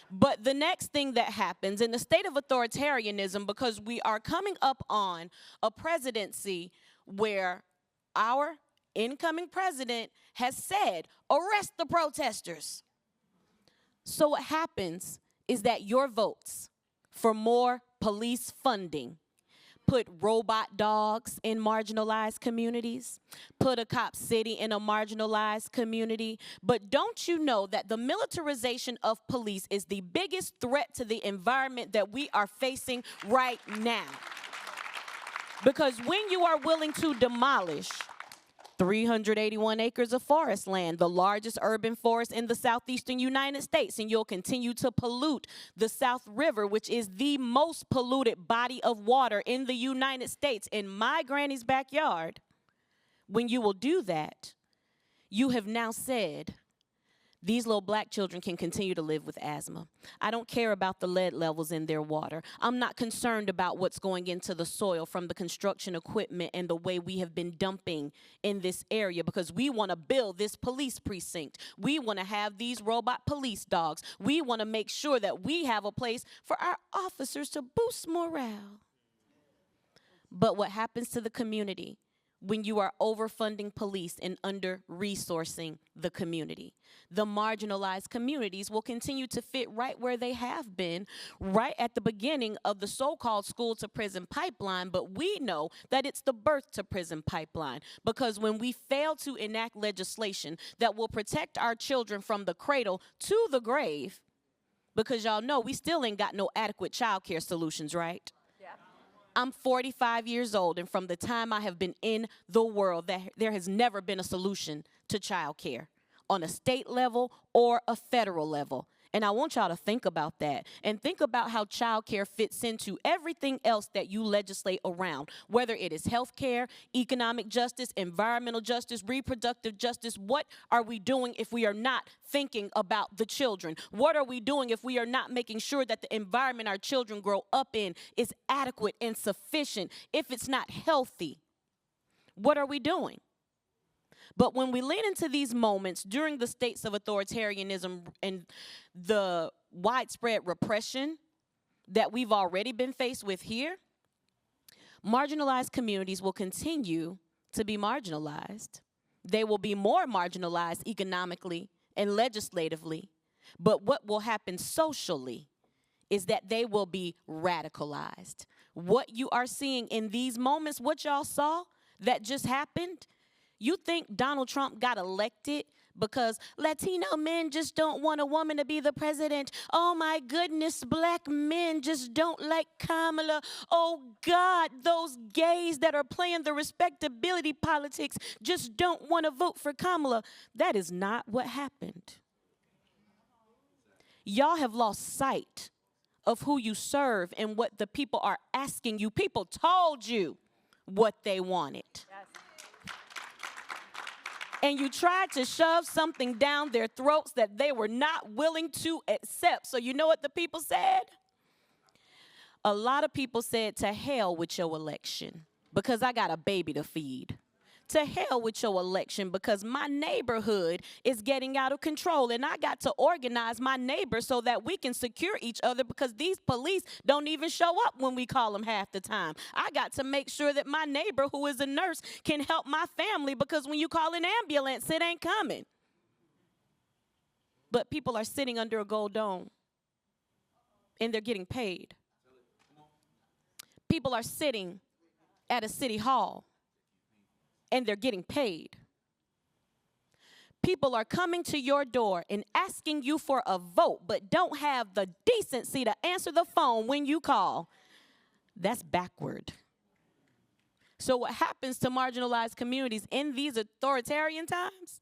But the next thing that happens in the state of authoritarianism, because we are coming up on a presidency where our incoming president has said, arrest the protesters. So what happens is that your votes for more police funding put robot dogs in marginalized communities, put a cop city in a marginalized community. But don't you know that the militarization of police is the biggest threat to the environment that we are facing right now? Because when you are willing to demolish 381 acres of forest land, the largest urban forest in the southeastern United States, and you'll continue to pollute the South River, which is the most polluted body of water in the United States, in my granny's backyard. When you will do that, you have now said, these little black children can continue to live with asthma. I don't care about the lead levels in their water. I'm not concerned about what's going into the soil from the construction equipment and the way we have been dumping in this area, because we want to build this police precinct. We want to have these robot police dogs. We want to make sure that we have a place for our officers to boost morale. But what happens to the community when you are overfunding police and under-resourcing the community? The marginalized communities will continue to fit right where they have been, right at the beginning of the so-called school-to-prison pipeline, but we know that it's the birth-to-prison pipeline, because when we fail to enact legislation that will protect our children from the cradle to the grave, because y'all know we still ain't got no adequate child care solutions, right? I'm 45 years old, and from the time I have been in the world, there has never been a solution to child care on a state level or a federal level. And I want y'all to think about that and think about how child care fits into everything else that you legislate around, whether it is health care, economic justice, environmental justice, reproductive justice. What are we doing if we are not thinking about the children? What are we doing if we are not making sure that the environment our children grow up in is adequate and sufficient? If it's not healthy, what are we doing? But when we lean into these moments during the states of authoritarianism and the widespread repression that we've already been faced with here, marginalized communities will continue to be marginalized. They will be more marginalized economically and legislatively. But what will happen socially is that they will be radicalized. What you are seeing in these moments, what y'all saw that just happened, you think Donald Trump got elected because Latino men just don't want a woman to be the president? Oh my goodness, black men just don't like Kamala. Oh God, those gays that are playing the respectability politics just don't want to vote for Kamala. That is not what happened. Y'all have lost sight of who you serve and what the people are asking you. People told you what they wanted. Yes. And you tried to shove something down their throats that they were not willing to accept. So you know what the people said? A lot of people said, to hell with your election, because I got a baby to feed. To hell with your election, because my neighborhood is getting out of control, and I got to organize my neighbors so that we can secure each other, because these police don't even show up when we call them half the time. I got to make sure that my neighbor, who is a nurse, can help my family, because when you call an ambulance, it ain't coming. But people are sitting under a gold dome, and they're getting paid. People are sitting at a city hall, and they're getting paid. people are coming to your door and asking you for a vote, but don't have the decency to answer the phone when you call. That's backward. So what happens to marginalized communities in these authoritarian times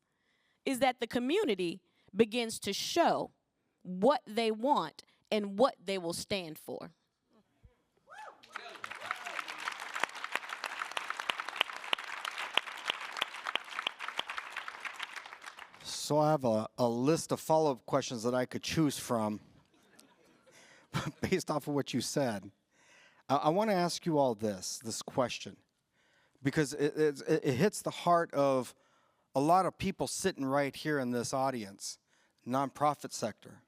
is that the community begins to show what they want and what they will stand for. So I have a list of follow-up questions that I could choose from based off of what you said. I want to ask you all this question, because it hits the heart of a lot of people sitting right here in this audience, nonprofit sector,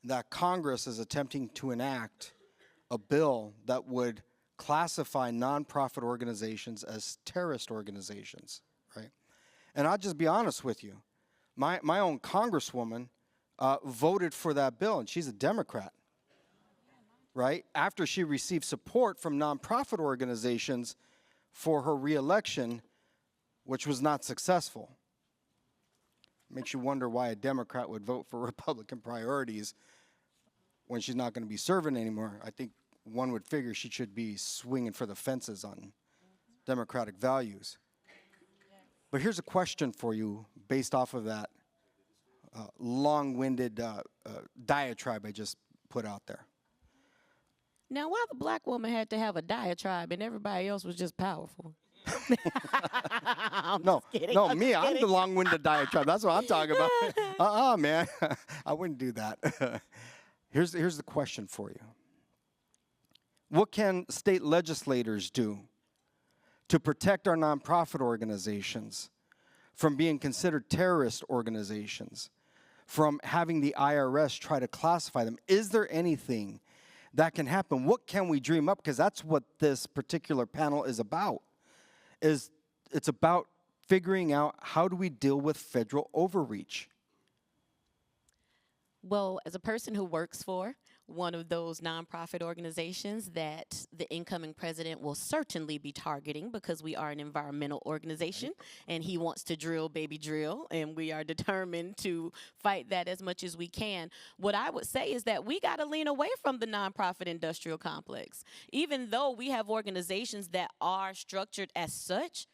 that Congress is attempting to enact a bill that would classify nonprofit organizations as terrorist organizations, right? And I'll just be honest with you. My own congresswoman voted for that bill, and she's a Democrat, right? After she received support from nonprofit organizations for her reelection, which was not successful. Makes you wonder why a Democrat would vote for Republican priorities when she's not going to be serving anymore. I think one would figure she should be swinging for the fences on democratic values. But here's a question for you based off of that long-winded diatribe I just put out there. Now, why the black woman had to have a diatribe and everybody else was just powerful? I'm No, kidding, no, I'm me, just I'm kidding. the long-winded diatribe. That's what I'm talking about. Man, I wouldn't do that. Here's the question for you. What can state legislators do to protect our nonprofit organizations from being considered terrorist organizations, from having the IRS try to classify them? Is there anything that can happen? What can we dream up? Because that's what this particular panel is about. It's about figuring out, how do we deal with federal overreach? Well, as a person who works for one of those nonprofit organizations that the incoming president will certainly be targeting, because we are an environmental organization and he wants to drill, baby drill, and we are determined to fight that as much as we can. What I would say is that we got to lean away from the nonprofit industrial complex. Even though we have organizations that are structured as such,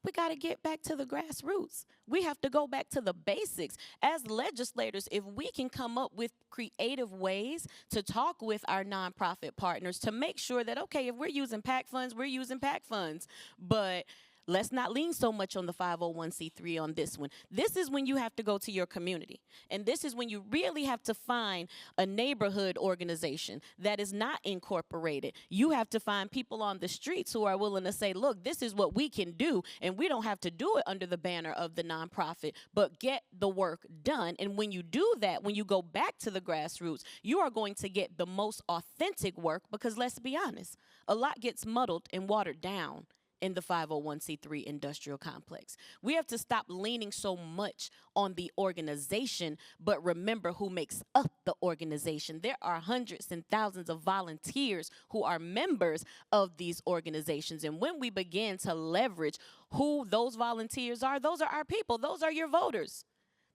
we got to get back to the grassroots. We have to go back to the basics. As legislators, if we can come up with creative ways to talk with our nonprofit partners to make sure that, okay, if we're using PAC funds, we're using PAC funds. But let's not lean so much on the 501c3 on this one. This is when you have to go to your community. And this is when you really have to find a neighborhood organization that is not incorporated. You have to find people on the streets who are willing to say, look, this is what we can do, and we don't have to do it under the banner of the nonprofit, but get the work done. And when you do that, when you go back to the grassroots, you are going to get the most authentic work, because let's be honest, a lot gets muddled and watered down in the 501c3 industrial complex. We have to stop leaning so much on the organization, but remember who makes up the organization. There are hundreds and thousands of volunteers who are members of these organizations. And when we begin to leverage who those volunteers are, those are our people. Those are your voters.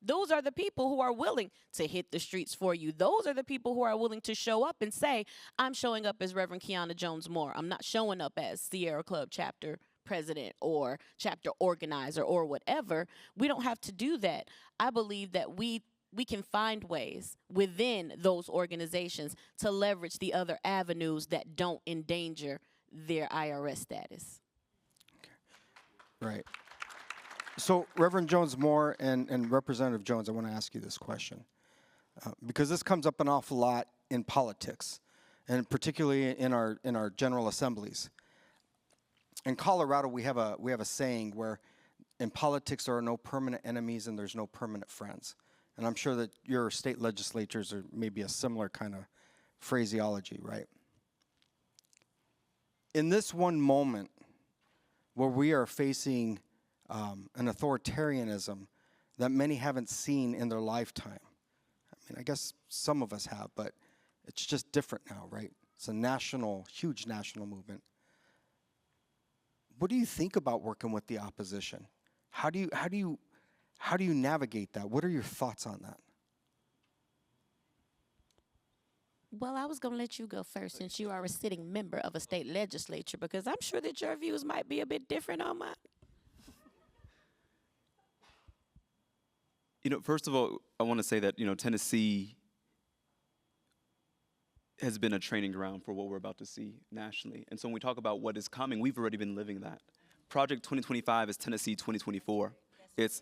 Those are the people who are willing to hit the streets for you. Those are the people who are willing to show up and say, I'm showing up as Reverend Keyanna Jones-Moore. I'm not showing up as Sierra Club chapter president or chapter organizer or whatever. We don't have to do that. I believe that we can find ways within those organizations to leverage the other avenues that don't endanger their IRS status. Okay. Right. So, Reverend Jones-Moore and Representative Jones, I want to ask you this question, because this comes up an awful lot in politics, and particularly in our general assemblies. In Colorado, we have a saying where in politics there are no permanent enemies and there's no permanent friends. And I'm sure that your state legislatures are maybe a similar kind of phraseology, right? In this one moment where we are facing an authoritarianism that many haven't seen in their lifetime. I mean, I guess some of us have, but it's just different now, right? It's a national, huge national movement. What do you think about working with the opposition? How do How do you navigate that? What are your thoughts on that? Well, I was going to let you go first since you are a sitting member of a state legislature, because I'm sure that your views might be a bit different on mine. You know, first of all, I want to say that, you know, Tennessee has been a training ground for what we're about to see nationally. And so when we talk about what is coming, we've already been living that. Project 2025 is Tennessee 2024. It's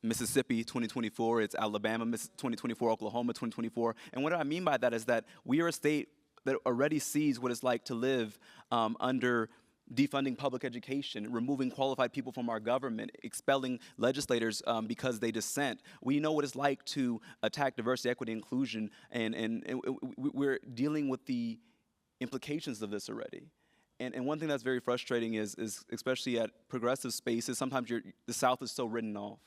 Mississippi 2024, it's Alabama 2024, Oklahoma 2024. And what I mean by that is that we are a state that already sees what it's like to live under defunding public education, removing qualified people from our government, expelling legislators because they dissent. We know what it's like to attack diversity, equity, inclusion, and we're dealing with the implications of this already. And one thing that's very frustrating is especially at progressive spaces, sometimes the South is so written off.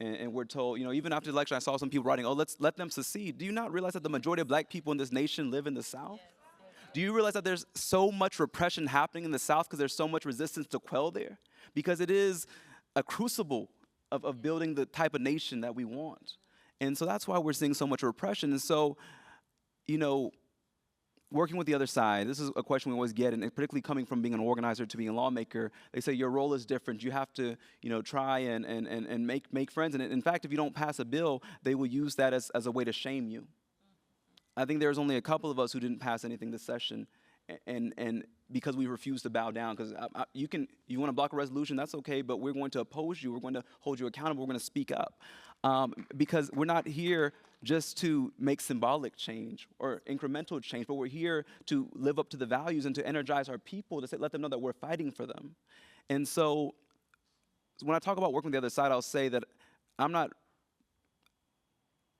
And we're told, you know, even after the election, I saw some people writing, oh, let's let them secede. Do you not realize that the majority of black people in this nation live in the South? Yes. Do you realize that there's so much repression happening in the South because there's so much resistance to quell there? Because it is a crucible of building the type of nation that we want. And so that's why we're seeing so much repression. And so, you know, working with the other side, this is a question we always get, and particularly coming from being an organizer to being a lawmaker, they say your role is different. You have to, you know, try and make friends. And in fact, if you don't pass a bill, they will use that as a way to shame you. I think there's only a couple of us who didn't pass anything this session, and because we refuse to bow down. Because you want to block a resolution, that's okay, but we're going to oppose you. We're going to hold you accountable. We're going to speak up. Because we're not here just to make symbolic change or incremental change, but we're here to live up to the values and to energize our people, to let them know that we're fighting for them. And so when I talk about working with the other side, I'll say that I'm not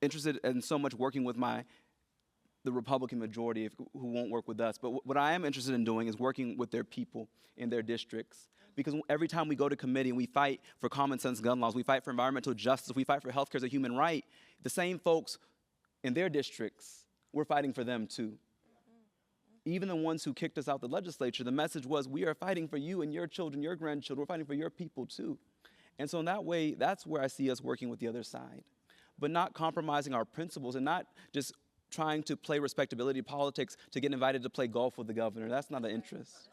interested in so much working with the Republican majority who won't work with us. But what I am interested in doing is working with their people in their districts. Because every time we go to committee and we fight for common sense gun laws, we fight for environmental justice, we fight for healthcare as a human right, the same folks in their districts, we're fighting for them too. Even the ones who kicked us out the legislature, the message was, we are fighting for you and your children, your grandchildren, we're fighting for your people too. And so in that way, that's where I see us working with the other side. But not compromising our principles and not just trying to play respectability politics to get invited to play golf with the governor. That's not an interest.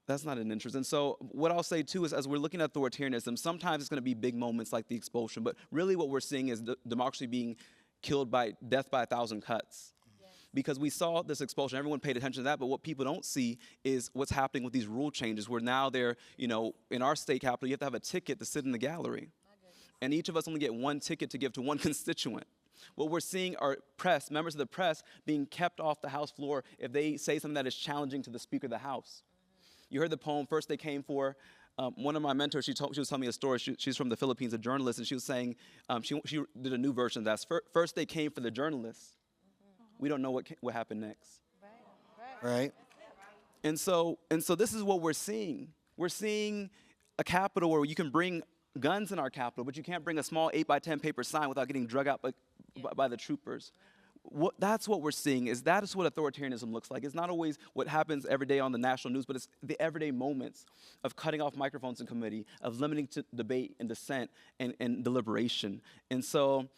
That's not an interest. And so what I'll say too is, as we're looking at authoritarianism, sometimes it's going to be big moments like the expulsion, but really what we're seeing is democracy being killed by death by 1,000 cuts. Yes. Because we saw this expulsion, everyone paid attention to that, but what people don't see is what's happening with these rule changes, where now they're, you know, in our state capital, you have to have a ticket to sit in the gallery. And each of us only get one ticket to give to one constituent. What we're seeing are members of the press being kept off the House floor if they say something that is challenging to the Speaker of the House. You heard the poem, First They Came For. One of my mentors, she was telling me a story. She's from the Philippines, a journalist, and she was saying, she did a new version of that. First they came for the journalists. We don't know what happened next. Right. And so this is what we're seeing. We're seeing a Capitol where you can bring guns in our Capitol, but you can't bring a small 8x10 paper sign without getting drug out by the troopers. That's what we're seeing. That is what authoritarianism looks like. It's not always what happens every day on the national news, but it's the everyday moments of cutting off microphones in committee, of limiting debate and dissent and deliberation. And so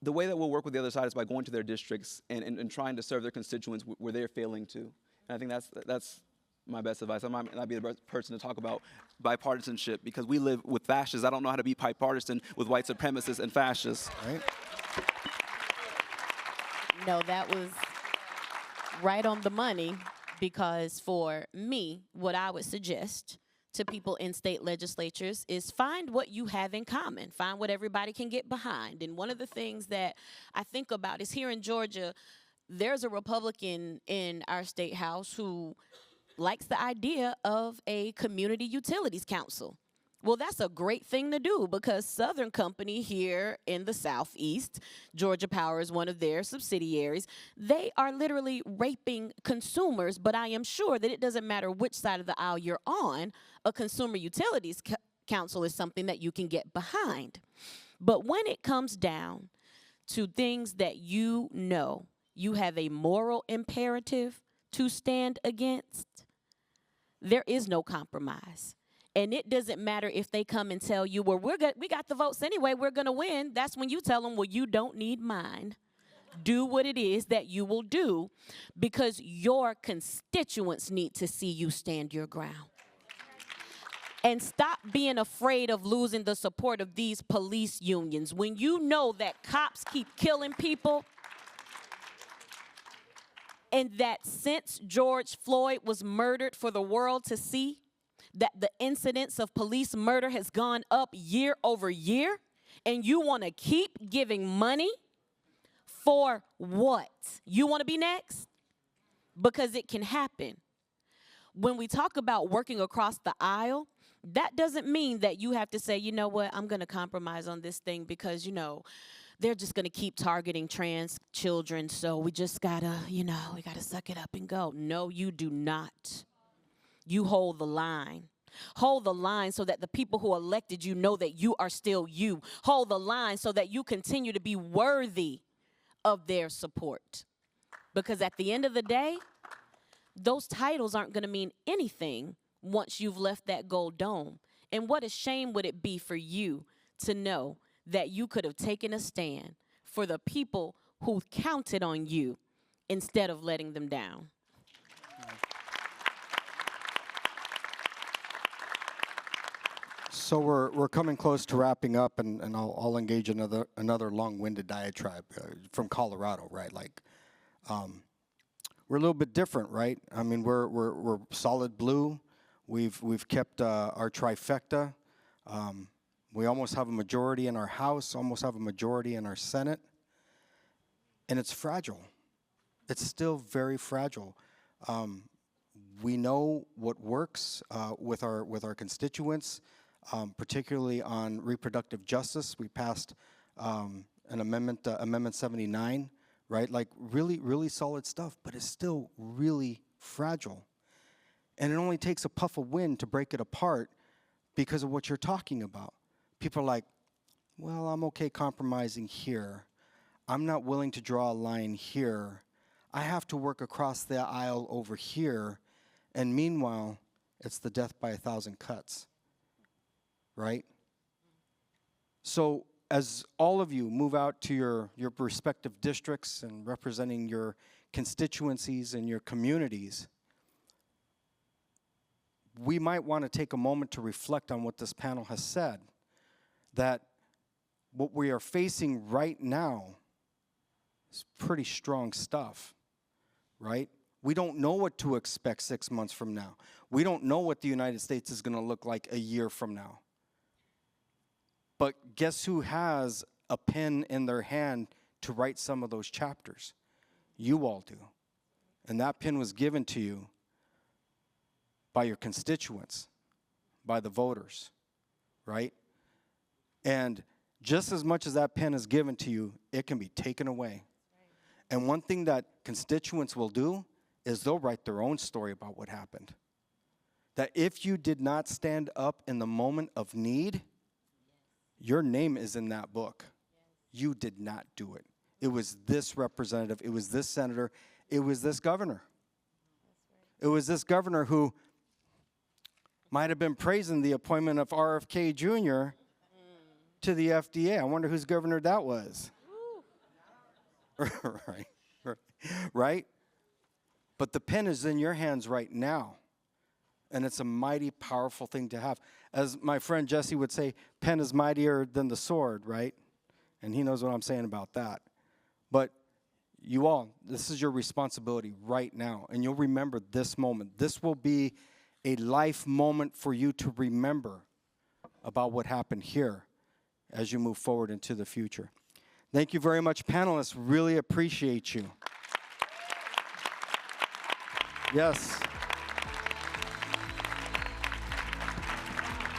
the way that we'll work with the other side is by going to their districts and trying to serve their constituents where they're failing to. And I think that's my best advice. I might not be the best person to talk about bipartisanship because we live with fascists. I don't know how to be bipartisan with white supremacists and fascists. Right. No, that was right on the money, because for me, what I would suggest to people in state legislatures is find what you have in common. Find what everybody can get behind. And one of the things that I think about is here in Georgia, there's a Republican in our state house who likes the idea of a community utilities council. Well, that's a great thing to do because Southern Company here in the Southeast, Georgia Power is one of their subsidiaries, they are literally raping consumers, but I am sure that it doesn't matter which side of the aisle you're on, a consumer utilities council is something that you can get behind. But when it comes down to things that you know you have a moral imperative to stand against, there is no compromise. And it doesn't matter if they come and tell you, well, we got the votes anyway, we're going to win. That's when you tell them, well, you don't need mine. Do what it is that you will do, because your constituents need to see you stand your ground. And stop being afraid of losing the support of these police unions. When you know that cops keep killing people, and that since George Floyd was murdered for the world to see, that the incidence of police murder has gone up year over year, and you want to keep giving money for what? You want to be next? Because it can happen. When we talk about working across the aisle, that doesn't mean that you have to say, you know what, I'm going to compromise on this thing because, you know, they're just going to keep targeting trans children, so we just got to, you know, we got to suck it up and go. No, you do not. You hold the line. Hold the line so that the people who elected you know that you are still you. Hold the line so that you continue to be worthy of their support. Because at the end of the day, those titles aren't going to mean anything once you've left that gold dome. And what a shame would it be for you to know that you could have taken a stand for the people who counted on you instead of letting them down. So we're coming close to wrapping up, and I'll engage another long-winded diatribe from Colorado, right? Like, we're a little bit different, right? I mean, we're solid blue. We've kept our trifecta. We almost have a majority in our House, almost have a majority in our Senate, and it's fragile. It's still very fragile. We know what works with our constituents. Particularly on reproductive justice. We passed an amendment, Amendment 79, right? Like really solid stuff, but it's still really fragile. And it only takes a puff of wind to break it apart because of what you're talking about. People are like, well, I'm okay compromising here. I'm not willing to draw a line here. I have to work across the aisle over here. And meanwhile, it's the death by 1,000 cuts. Right? So as all of you move out to your respective districts and representing your constituencies and your communities, we might want to take a moment to reflect on what this panel has said, that what we are facing right now is pretty strong stuff, right? We don't know what to expect 6 months from now. We don't know what the United States is going to look like a year from now. But guess who has a pen in their hand to write some of those chapters? You all do. And that pen was given to you by your constituents, by the voters, right? And just as much as that pen is given to you, it can be taken away. And one thing that constituents will do is they'll write their own story about what happened. That if you did not stand up in the moment of need, your name is in that book. You did not do it. It was this representative. It was this senator. It was this governor. It was this governor who might have been praising the appointment of RFK Jr. to the FDA. I wonder whose governor that was. Right? But the pen is in your hands right now. And it's a mighty powerful thing to have. As my friend Jesse would say, pen is mightier than the sword, right? And he knows what I'm saying about that. But you all, this is your responsibility right now. And you'll remember this moment. This will be a life moment for you to remember about what happened here as you move forward into the future. Thank you very much, panelists. Really appreciate you. Yes.